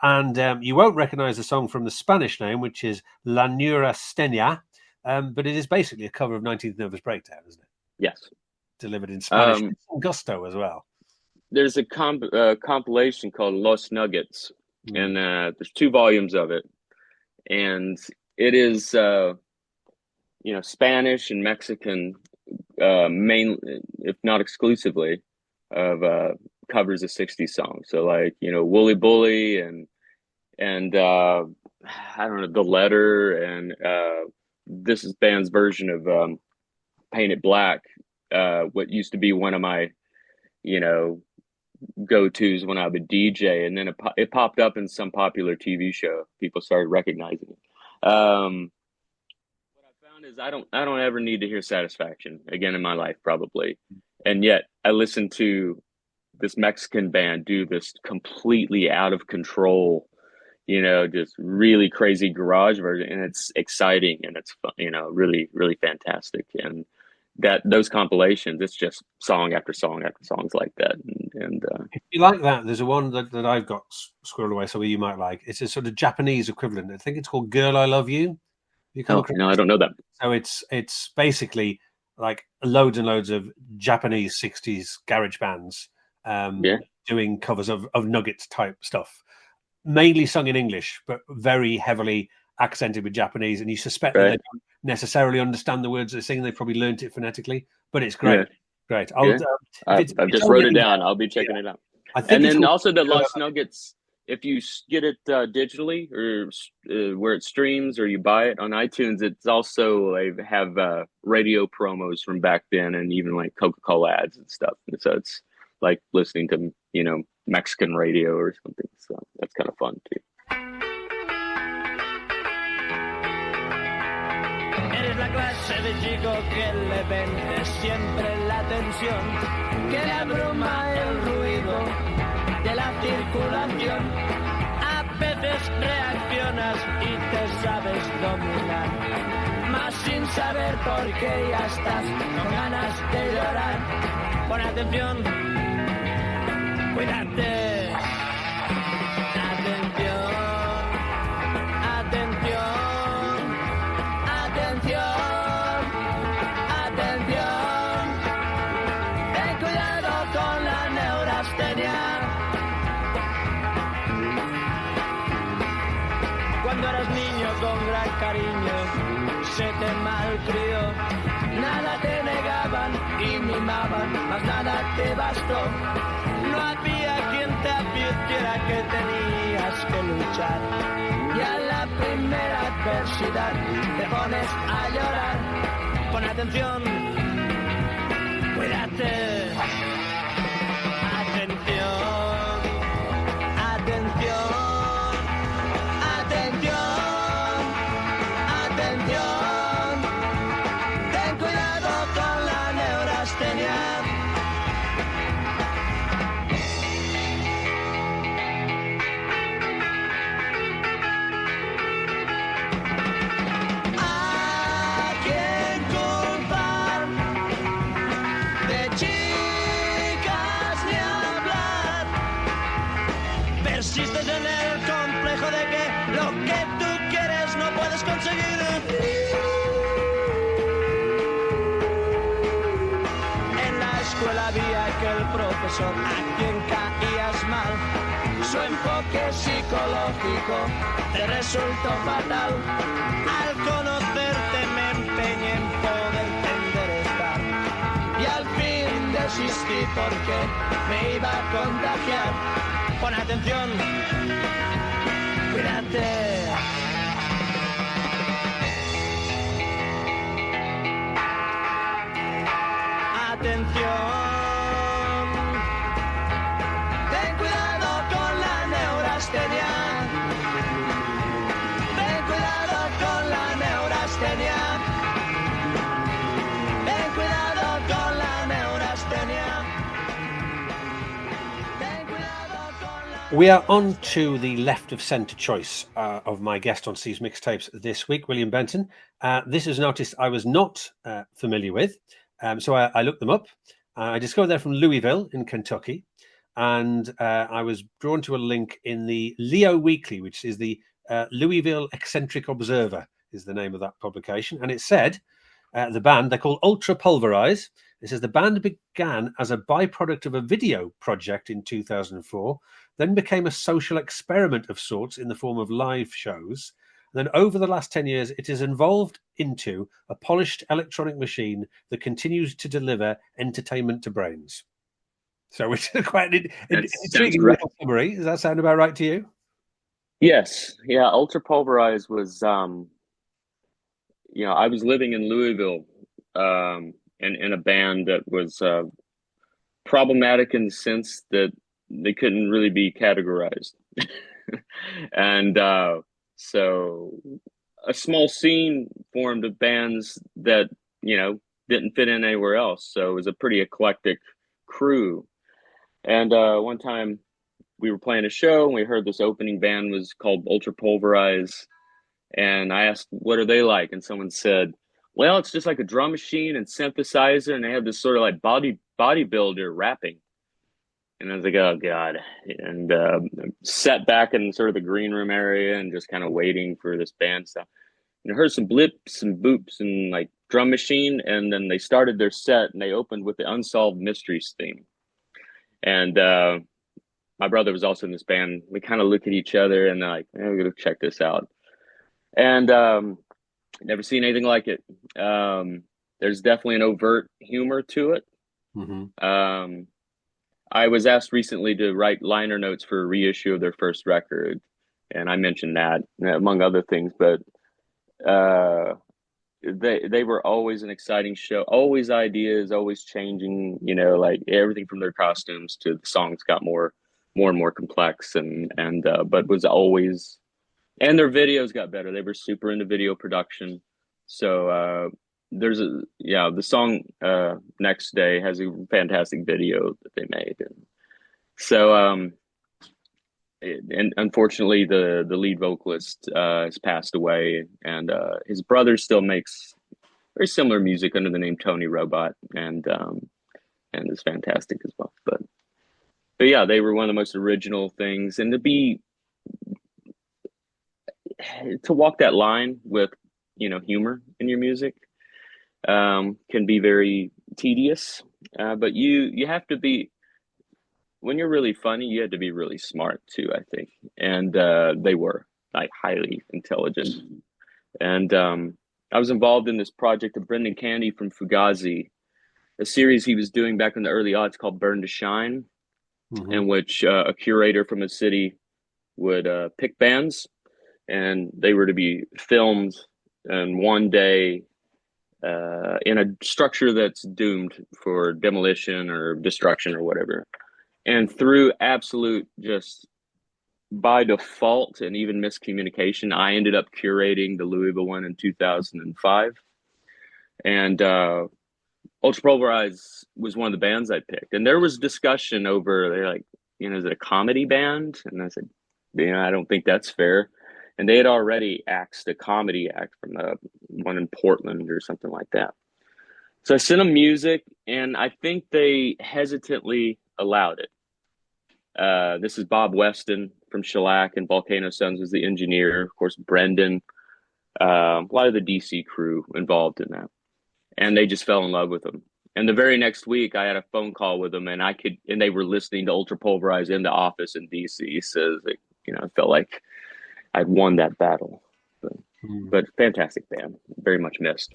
And you won't recognize the song from the Spanish name, which is La Neurasthenia. But it is basically a cover of 19th Nervous Breakdown, isn't it? Yes. Delivered in Spanish. Gusto as well. There's a compilation called Los Nuggets, and there's 2 volumes of it. And it is, Spanish and Mexican, mainly, if not exclusively, of covers of 60s songs. So like, Wooly Bully and I don't know, The Letter and this is band's version of Paint It Black, what used to be one of my, go-tos when I would DJ, and then it popped up in some popular TV show. People started recognizing it. What I found is I don't ever need to hear Satisfaction again in my life, probably. And yet I listen to this Mexican band do this completely out of control, just really crazy garage version, and it's exciting and it's really, really fantastic. And those compilations, it's just song after song after songs like that. And if you like that, there's a one that I've got squirreled away, so you might like. It's a sort of Japanese equivalent. I think it's called "Girl, I Love You." You come across? No, I don't know that. So it's basically like loads and loads of Japanese 60s garage bands doing covers of Nuggets type stuff, mainly sung in English, but very heavily accented with Japanese. And you suspect that they don't necessarily understand the words they're singing. They probably learnt it phonetically, but it's great. Yeah. Great. I've just wrote it down. I'll be checking it out. And then also the Lost Nuggets, if you get it digitally or where it streams or you buy it on iTunes, it's also have radio promos from back then and even like Coca-Cola ads and stuff. And so it's like listening to, Mexican radio or something. So that's kind of fun too. Eres la clase de chico que le vende siempre la tensión, que le abruma el ruido de la circulación. A veces reaccionas y te sabes dominar, mas sin saber por qué ya estás con ganas de llorar. Pon atención, cuídate. Cuando eras niño con gran cariño se te malcrió, nada te negaban y mimaban, mas nada te bastó. No había quien te advirtiera que tenías que luchar, y a la primera adversidad te pones a llorar. Pon atención, cuídate. Atención, atención. Persistes en el complejo de que lo que tú quieres no puedes conseguir. En la escuela había aquel profesor a quien caías mal. Su enfoque psicológico te resultó fatal. Al conocerte me empeñé en poderte enderezar, y al fin desistí porque me iba a contagiar. Pon atención, cuídate. Atención, ten cuidado con la neurastenia. Ten cuidado con la neurastenia. Ten cuidado con la neurastenia. We are on to the left of centre choice of my guest on Steve's Mixtapes this week, William Benton. This is an artist I was not familiar with, so I looked them up. I discovered they're from Louisville in Kentucky, and I was drawn to a link in the Leo Weekly, which is the Louisville Eccentric Observer is the name of that publication. And it said, the band, they're called Ultra Pulverize. It says the band began as a byproduct of a video project in 2004, then became a social experiment of sorts in the form of live shows. And then over the last 10 years, it has evolved into a polished electronic machine that continues to deliver entertainment to brains. So it's quite an intriguing little summary. Does that sound about right to you? Yes. Yeah. Ultra Pulverize was, I was living in Louisville in a band that was problematic in the sense that they couldn't really be categorized. And so a small scene formed of bands that, didn't fit in anywhere else. So it was a pretty eclectic crew. And one time we were playing a show and we heard this opening band was called Ultra Pulverize. And I asked, what are they like? And someone said, well, it's just like a drum machine and synthesizer. And they have this sort of like bodybuilder rapping. And I was like, oh, God. And sat back in sort of the green room area and just kind of waiting for this band stuff. and I heard some blips and boops and like drum machine, and then they started their set and they opened with the Unsolved Mysteries theme. And my brother was also in this band. We kind of look at each other and like, we're gonna check this out. And never seen anything like it. There's definitely an overt humor to it. Mm-hmm. I was asked recently to write liner notes for a reissue of their first record, and I mentioned that among other things. But they were always an exciting show, always ideas, always changing. You know, like everything from their costumes to the songs got more and more complex, and but was always, and their videos got better. They were super into video production, so. There's the song Next Day has a fantastic video that they made, and so and unfortunately the lead vocalist has passed away, and his brother still makes very similar music under the name Tony Robot, and is fantastic as well. But yeah, they were one of the most original things, and to walk that line with humor in your music can be very tedious, but you have to be, when you're really funny, you have to be really smart too, I think. And they were like highly intelligent. And I was involved in this project of Brendan Candy from Fugazi, a series he was doing back in the early aughts called Burn to Shine, mm-hmm. in which a curator from a city would pick bands, and they were to be filmed in one day in a structure that's doomed for demolition or destruction or whatever. And through absolute just by default and even miscommunication, I ended up curating the Louisville one in 2005. And Ultra Pulverize was one of the bands I picked. And there was discussion over, they're like, is it a comedy band? And I said, I don't think that's fair. And they had already axed a comedy act from one in Portland or something like that. So I sent them music, and I think they hesitantly allowed it. This is Bob Weston from Shellac, and Volcano Sons was the engineer. Of course, Brendan, a lot of the DC crew involved in that. And they just fell in love with them. And the very next week, I had a phone call with them, and they were listening to Ultra Pulverize in the office in DC. So, I felt like I'd won that battle, but fantastic band, very much missed.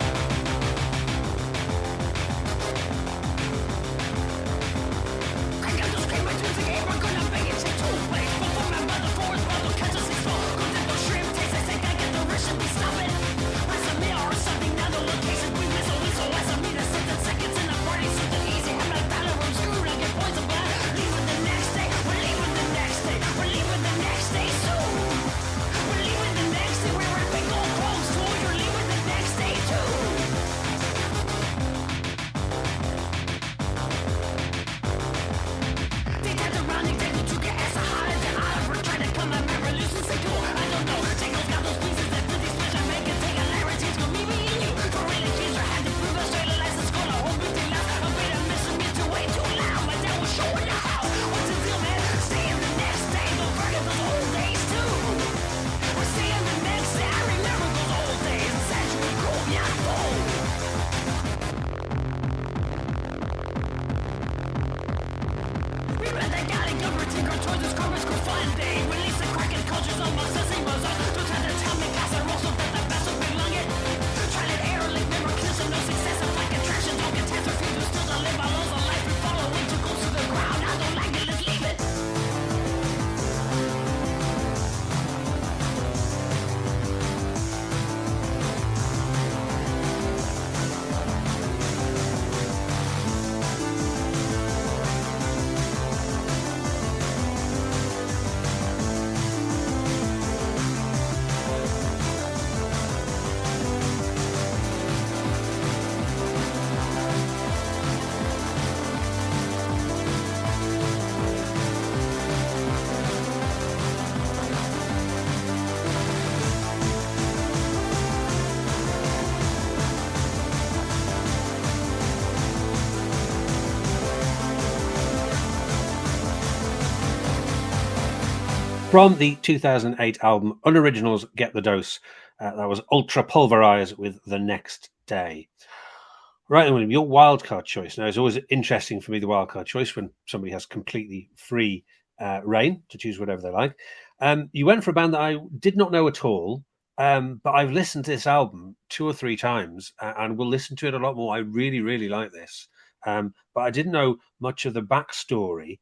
From the 2008 album Unoriginals Get the Dose, That was Ultra Pulverize with The Next Day. Right then, William, your wildcard choice. Now, it's always interesting for me, the wildcard choice, when somebody has completely free reign to choose whatever they like. You went for a band that I did not know at all, but I've listened to this album 2 or 3 times and will listen to it a lot more. I really, really like this. But I didn't know much of the backstory.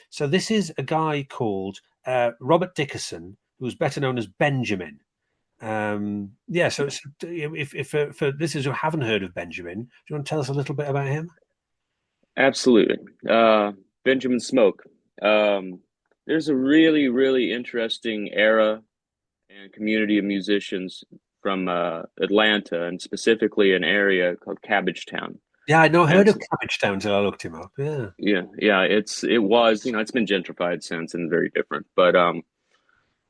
So this is a guy called Robert Dickerson, who was better known as Benjamin. So if for listeners who haven't heard of Benjamin, do you want to tell us a little bit about him? Absolutely. Benjamin Smoke. There's a really, really interesting era and community of musicians from Atlanta, and specifically an area called Cabbagetown. Yeah, I'd not heard of Cabbagetown until I looked him up. Yeah. It was, it's been gentrified since and very different. But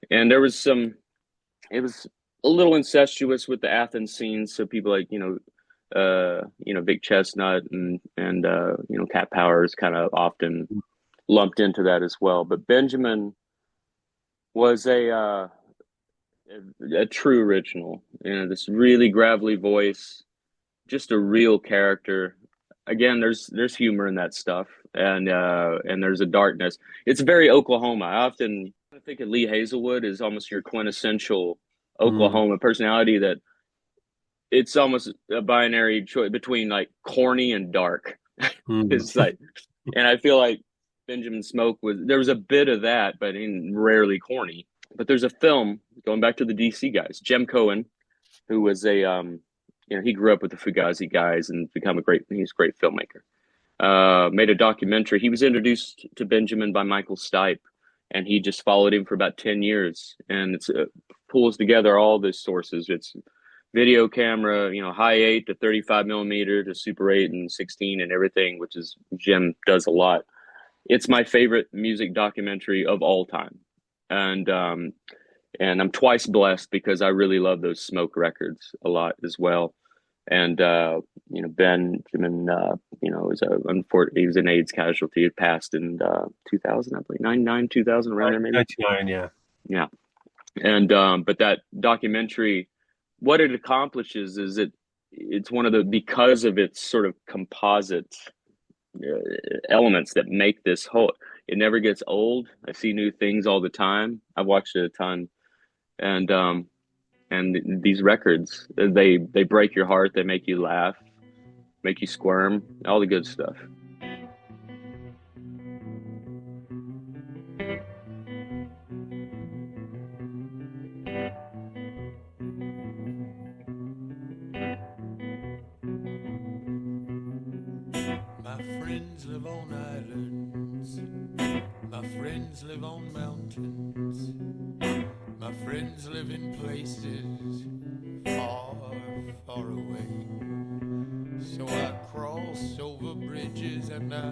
and there was it was a little incestuous with the Athens scene. So people like, Vic Chestnut and Cat Power is kind of often lumped into that as well. But Benjamin was a true original. This really gravelly voice, just a real character. Again, there's humor in that stuff, and there's a darkness. It's very Oklahoma. I often think of Lee Hazelwood as almost your quintessential Oklahoma personality. That it's almost a binary choice between like corny and dark. It's like, and I feel like Benjamin Smoke there was a bit of that, but rarely corny. But there's a film going back to the DC guys, Jem Cohen, who was he grew up with the Fugazi guys and he's a great filmmaker. Made a documentary. He was introduced to Benjamin by Michael Stipe, and he just followed him for about 10 years. And it's pulls together all the sources. It's video camera, high 8 to 35 millimeter to Super 8 and 16 and everything, which is Jem does a lot. It's my favorite music documentary of all time. And I'm twice blessed because I really love those Smoke records a lot as well. And Benjamin, he was an AIDS casualty. He passed in 2000, I believe, 99, 2000, around there maybe. 99, yeah. And but that documentary, what it accomplishes is it's one of because of its sort of composite elements that make this whole. It never gets old. I see new things all the time. I've watched it a ton, and these records, they break your heart. They make you laugh, make you squirm, all the good stuff. My friends live on islands. My friends live on mountains. My friends live in places far, far away. So I cross over bridges and I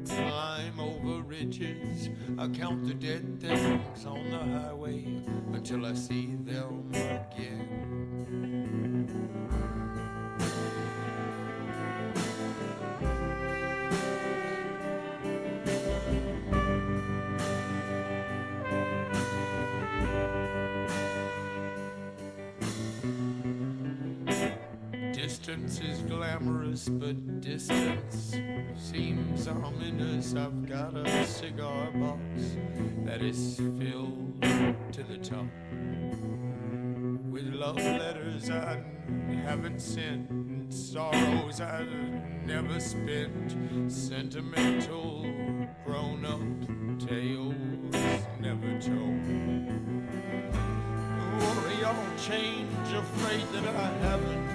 climb over ridges. I count the dead things on the highway until I see them again. Distance is glamorous, but distance seems ominous. I've got a cigar box that is filled to the top with love letters I haven't sent, and sorrows I never spent, sentimental grown-up tales never told. Worry I'll change a fate that I haven't.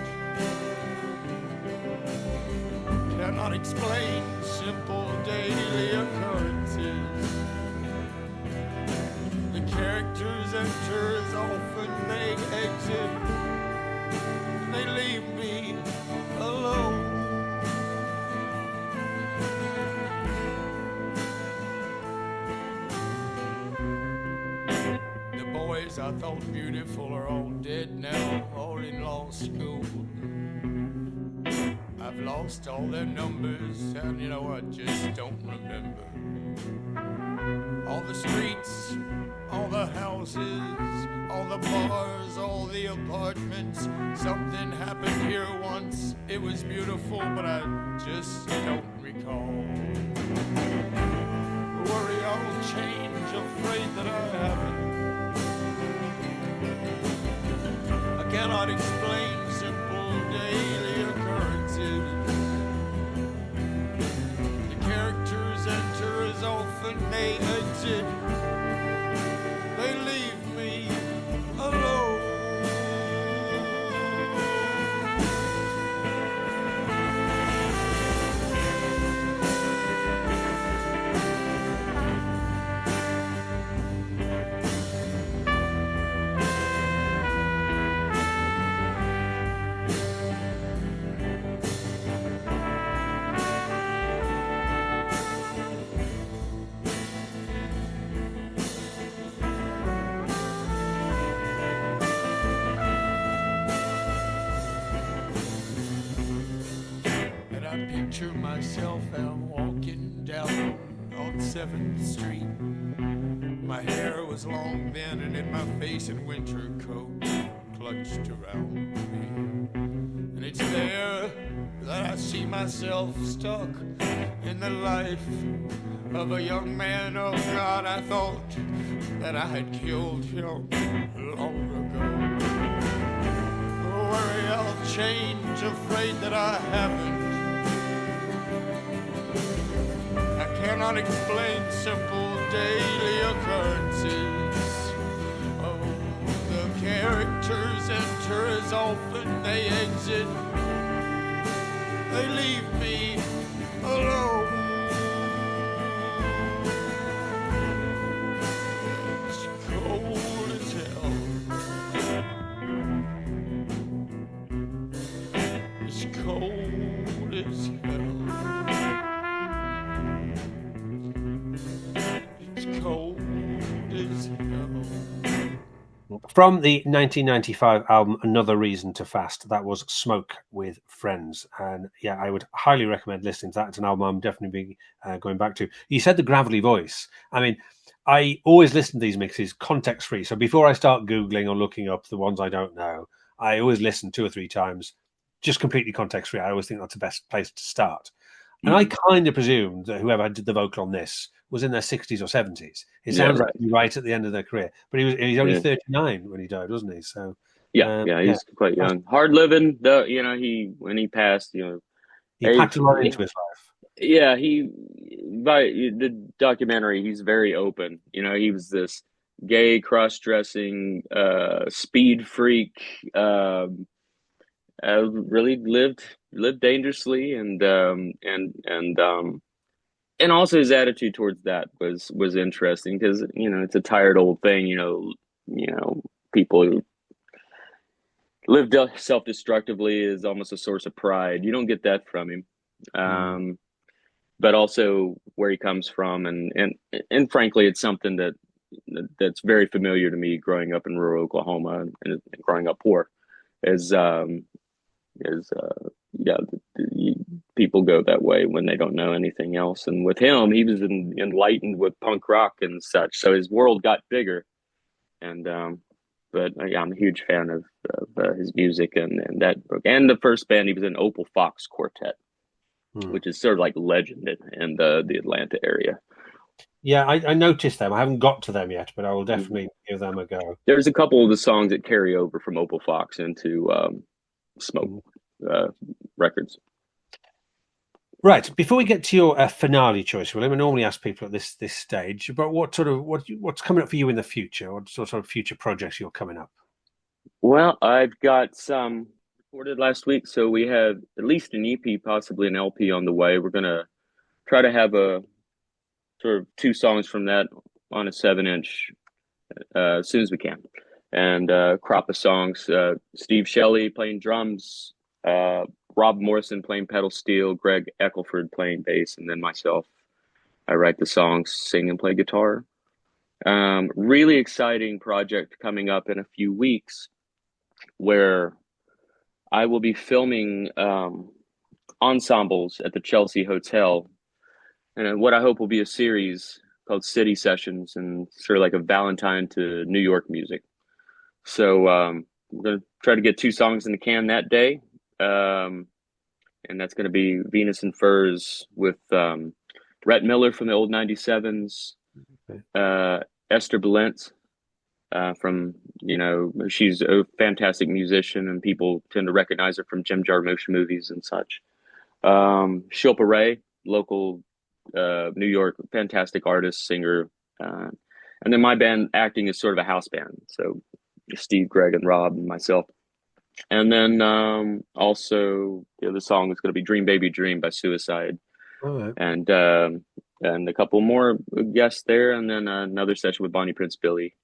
Cannot explain simple daily occurrences. The characters enter as often they exit, and they leave me alone. The boys I thought beautiful are all dead now, all in law school. I've lost all their numbers, and I just don't remember. All the streets all the houses, all the bars, all the apartments. Something happened here once, it was beautiful, but I just don't recall. Worry I'll change, afraid that I haven't. I cannot explain simple daily occurrences. The characters enter as often they exit. They leave me alone. Picture myself out walking down on 7th Street. My hair was long then, and in my face in winter coat clutched around me. And it's there that I see myself stuck in the life of a young man. Oh God, I thought that I had killed him long ago. Worry I'll change, afraid that I haven't. Cannot explain simple daily occurrences. Oh, the characters enter as often they exit. They leave me alone. It's cold as hell. It's cold as hell. From the 1995 album Another Reason to Fast, that was Smoke with Friends. And yeah, I would highly recommend listening to that. It's an album I'm definitely be going back to. You said the gravelly voice. I mean, I always listen to these mixes context free. So before I start Googling or looking up the ones I don't know, I always listen 2 or 3 times, just completely context free. I always think that's the best place to start. And I kind of presumed that whoever did the vocal on this was in their 60s or 70s. It sounds like right at the end of their career. But he's only 39 when he died, wasn't he? So he's quite young. Hard living, though. You know, when he passed, you know, he packed a lot into his life. Yeah, by the documentary, he's very open. You know, he was this gay, cross-dressing, speed freak. Really lived dangerously, and also his attitude towards that was interesting, because you know, it's a tired old thing. You know, people who live self-destructively is almost a source of pride. You don't get that from him, but also where he comes from, and frankly, it's something that's very familiar to me growing up in rural Oklahoma and growing up poor. People go that way when they don't know anything else. And with him, he was enlightened with punk rock and such, so his world got bigger. And but I'm a huge fan of his music and that book. And the first band he was in, Opal Fox Quartet, which is sort of like legend in the Atlanta area. Yeah, I noticed them. I haven't got to them yet, but I will definitely give them a go. There's a couple of the songs that carry over from Opal Fox into Smoke records. Right. Before we get to your finale choice, William, I normally ask people at this stage, but what's coming up for you in the future? What sort of future projects you're coming up? Well, I've got some recorded last week, so we have at least an EP, possibly an LP on the way. We're gonna try to have a sort of 2 songs from that on a 7-inch as soon as we can, and crop of songs. Steve Shelley playing drums, Rob Morrison playing pedal steel, Greg Eckelford playing bass, and then myself. I write the songs, sing and play guitar. Really exciting project coming up in a few weeks, where I will be filming ensembles at the Chelsea Hotel, and what I hope will be a series called City Sessions, and sort of like a Valentine to New York music. So we're going to try to get 2 songs in the can that day. And that's going to be Venus and Furs with Rhett Miller from the old 97s, Esther Balint from, she's a fantastic musician and people tend to recognize her from Jim Jarmusch movies and such. Shilpa Ray, local New York, fantastic artist, singer. And then my band acting is sort of a house band. So Steve, Greg, and Rob and myself. And then also the other song is going to be Dream Baby Dream by Suicide. Right. And a couple more guests there, and then another session with Bonnie Prince Billy.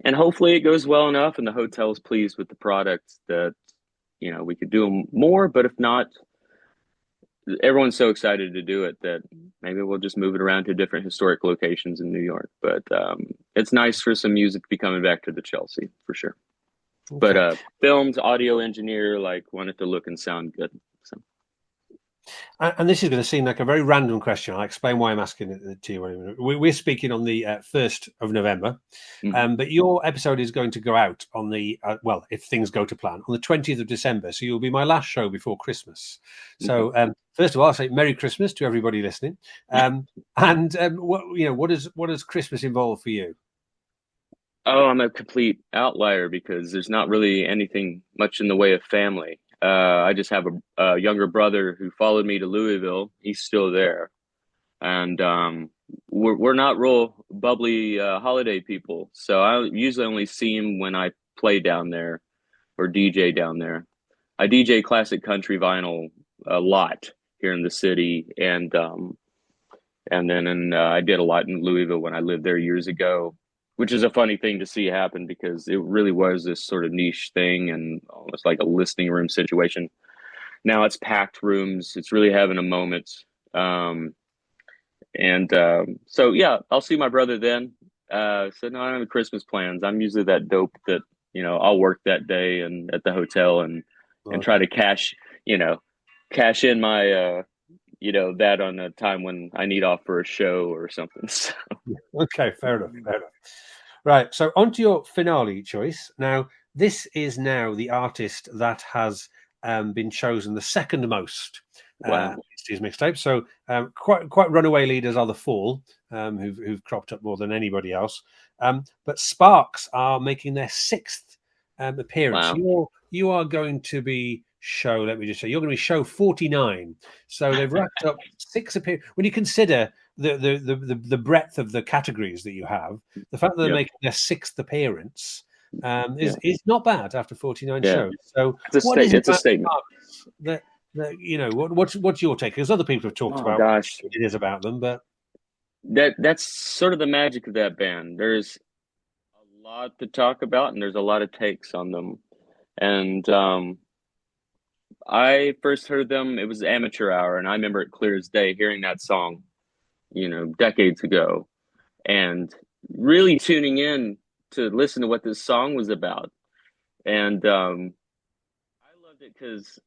And hopefully it goes well enough and the hotel is pleased with the product that, we could do more. But if not, everyone's so excited to do it that maybe we'll just move it around to different historic locations in New York. But it's nice for some music to be coming back to the Chelsea, for sure. Okay. But filmed audio engineer, want it to look and sound good. So. And this is going to seem like a very random question. I'll explain why I'm asking it to you. We're speaking on the 1st of November, but your episode is going to go out on the, if things go to plan, on the 20th of December. So you'll be my last show before Christmas. So first of all, I'll say Merry Christmas to everybody listening. What does Christmas involve for you? Oh, I'm a complete outlier because there's not really anything much in the way of family. I just have a younger brother who followed me to Louisville. He's still there. And we're not real bubbly holiday people. So I usually only see him when I play down there or DJ down there. I DJ classic country vinyl a lot here in the city. And then I did a lot in Louisville when I lived there years ago, which is a funny thing to see happen because it really was this sort of niche thing and almost like a listening room situation. Now it's packed rooms. It's really having a moment. So yeah, I'll see my brother then. So no, I don't have Christmas plans. I'm usually that dope that, I'll work that day and at the hotel and try to cash in my, that on a time when I need off for a show or something. So. Okay, fair enough. Right, so on to your finale choice. Now, this is now the artist that has been chosen the second most. Wow. His mixtape. So quite runaway leaders are the Fall, who've cropped up more than anybody else. But Sparks are making their 6th appearance. Wow. You are going to be show. Let me just say, you're going to be show 49. So they've wrapped up 6 appearances. When you consider the breadth of the categories that you have, the fact that they're making their 6th appearance is not bad after 49 shows. So it's a statement. What's your take? Because other people have talked about what it is about them, but that's sort of the magic of that band. There's a lot to talk about, and there's a lot of takes on them. And I first heard them, it was Amateur Hour, and I remember it clear as day hearing that song, decades ago, and really tuning in to listen to what this song was about. And I loved it because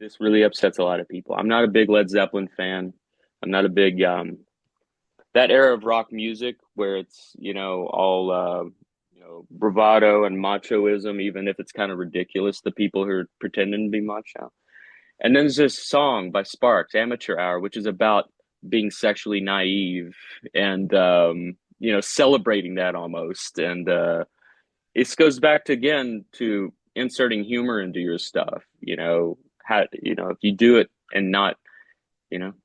this really upsets a lot of people. I'm not a big Led Zeppelin fan. I'm not a big, that era of rock music where it's, all, bravado and machoism, even if it's kind of ridiculous, the people who are pretending to be macho. And then there's this song by Sparks, Amateur Hour, which is about being sexually naive and, celebrating that almost. And it goes back to inserting humor into your stuff, if you do it and not,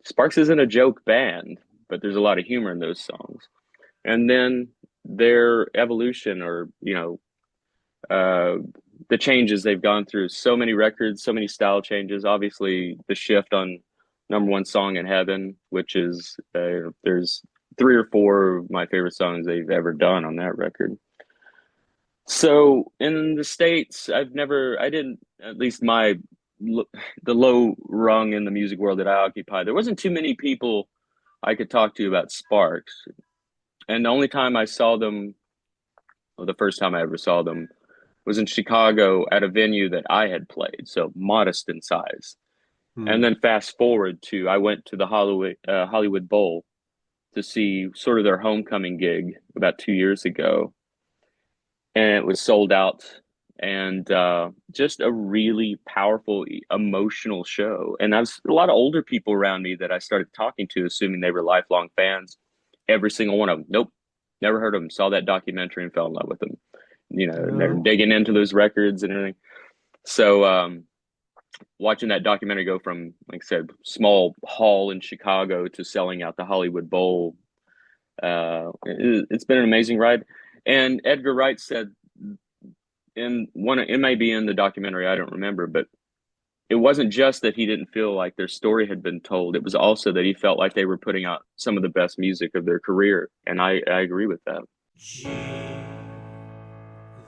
Sparks isn't a joke band, but there's a lot of humor in those songs. And then their evolution or, the changes they've gone through, so many records, so many style changes, obviously the shift on number 1 song in Heaven, which is, there's 3 or 4 of my favorite songs they've ever done on that record. So in the States, at least the low rung in the music world that I occupy, there wasn't too many people I could talk to about Sparks. And the only time I saw them, or the first time I ever saw them, was in Chicago at a venue that I had played, so modest in size. And then fast forward to, I went to the Hollywood Bowl to see sort of their homecoming gig about 2 years ago, and it was sold out, and just a really powerful, emotional show. And I was a lot of older people around me that I started talking to, assuming they were lifelong fans. Every single one of them, nope, never heard of them. Saw that documentary and fell in love with them. You know, they're digging into those records and everything. So watching that documentary go from, like I said, small hall in Chicago to selling out the Hollywood Bowl, it's been an amazing ride. And Edgar Wright said it may be in the documentary, I don't remember, but it wasn't just that he didn't feel like their story had been told. It was also that he felt like they were putting out some of the best music of their career. And I agree with that. Gee,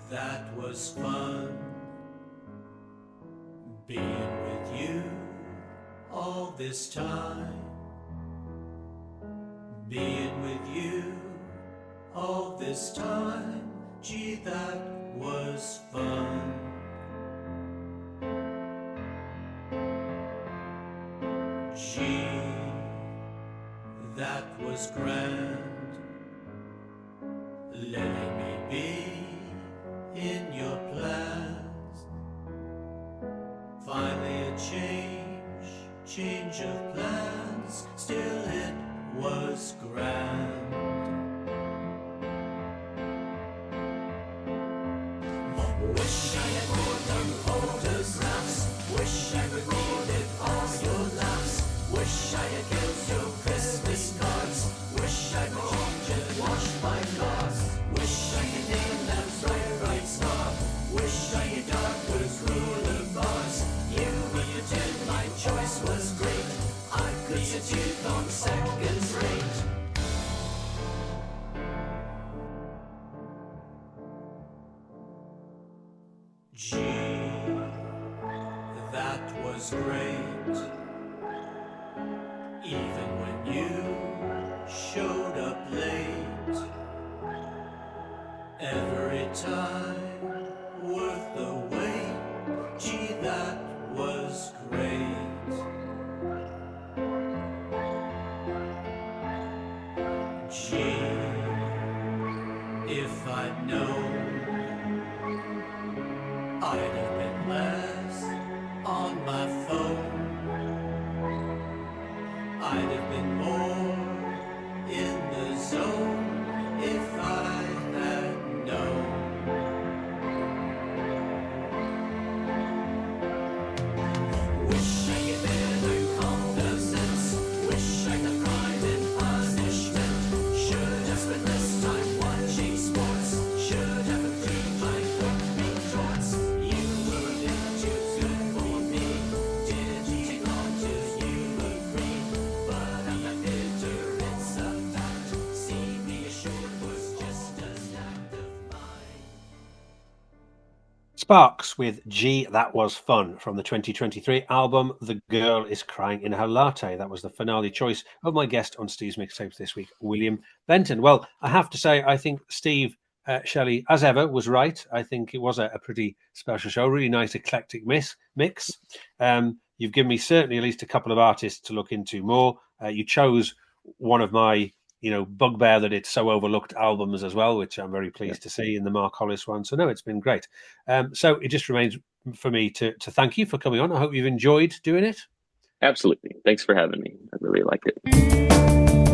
that was fun, being with you all this time, being with you all this time. Gee, that was fun. Gee, that was grand, letting me be in your plans. Finally a change of plans, still it was grand. Wish I had more than photographs, wish I recorded all your laughs, wish I had killed your Christmas cards, wish I could change and wash my cars, wish I could name that bright star, wish I had darker, crueler bars. You did, my choice was great, I could set you on second rate. Gee, that was great, even when you showed up late. Every time worth the wait. Gee, that was great. Gee, if I'd known, I'd have been less on my phone. I'd have been more in the zone if I had known. Wish I could better cognizance, wish I could crime and punishment. Should have spent less time watching sports, should have cleaned my quick thoughts. You were a bit too good for me, didn't take long till you agreed. But I'm not bitter, it's a fact. See me assured was just an act of mine. Sparks with Gee, That Was Fun from the 2023 album The Girl Is Crying in Her Latte. That was the finale choice of my guest on Steve's Mixtapes this week, William Benton. Well, I have to say, I think Steve Shelley, as ever, was right. I think it was a pretty special show, really nice eclectic mix. You've given me certainly at least a couple of artists to look into more. You chose one of my bugbear that it's so overlooked albums as well, which I'm very pleased to see in the Mark Hollis one. So no, it's been great. So it just remains for me to thank you for coming on. I hope you've enjoyed doing it. Absolutely. Thanks for having me. I really like it.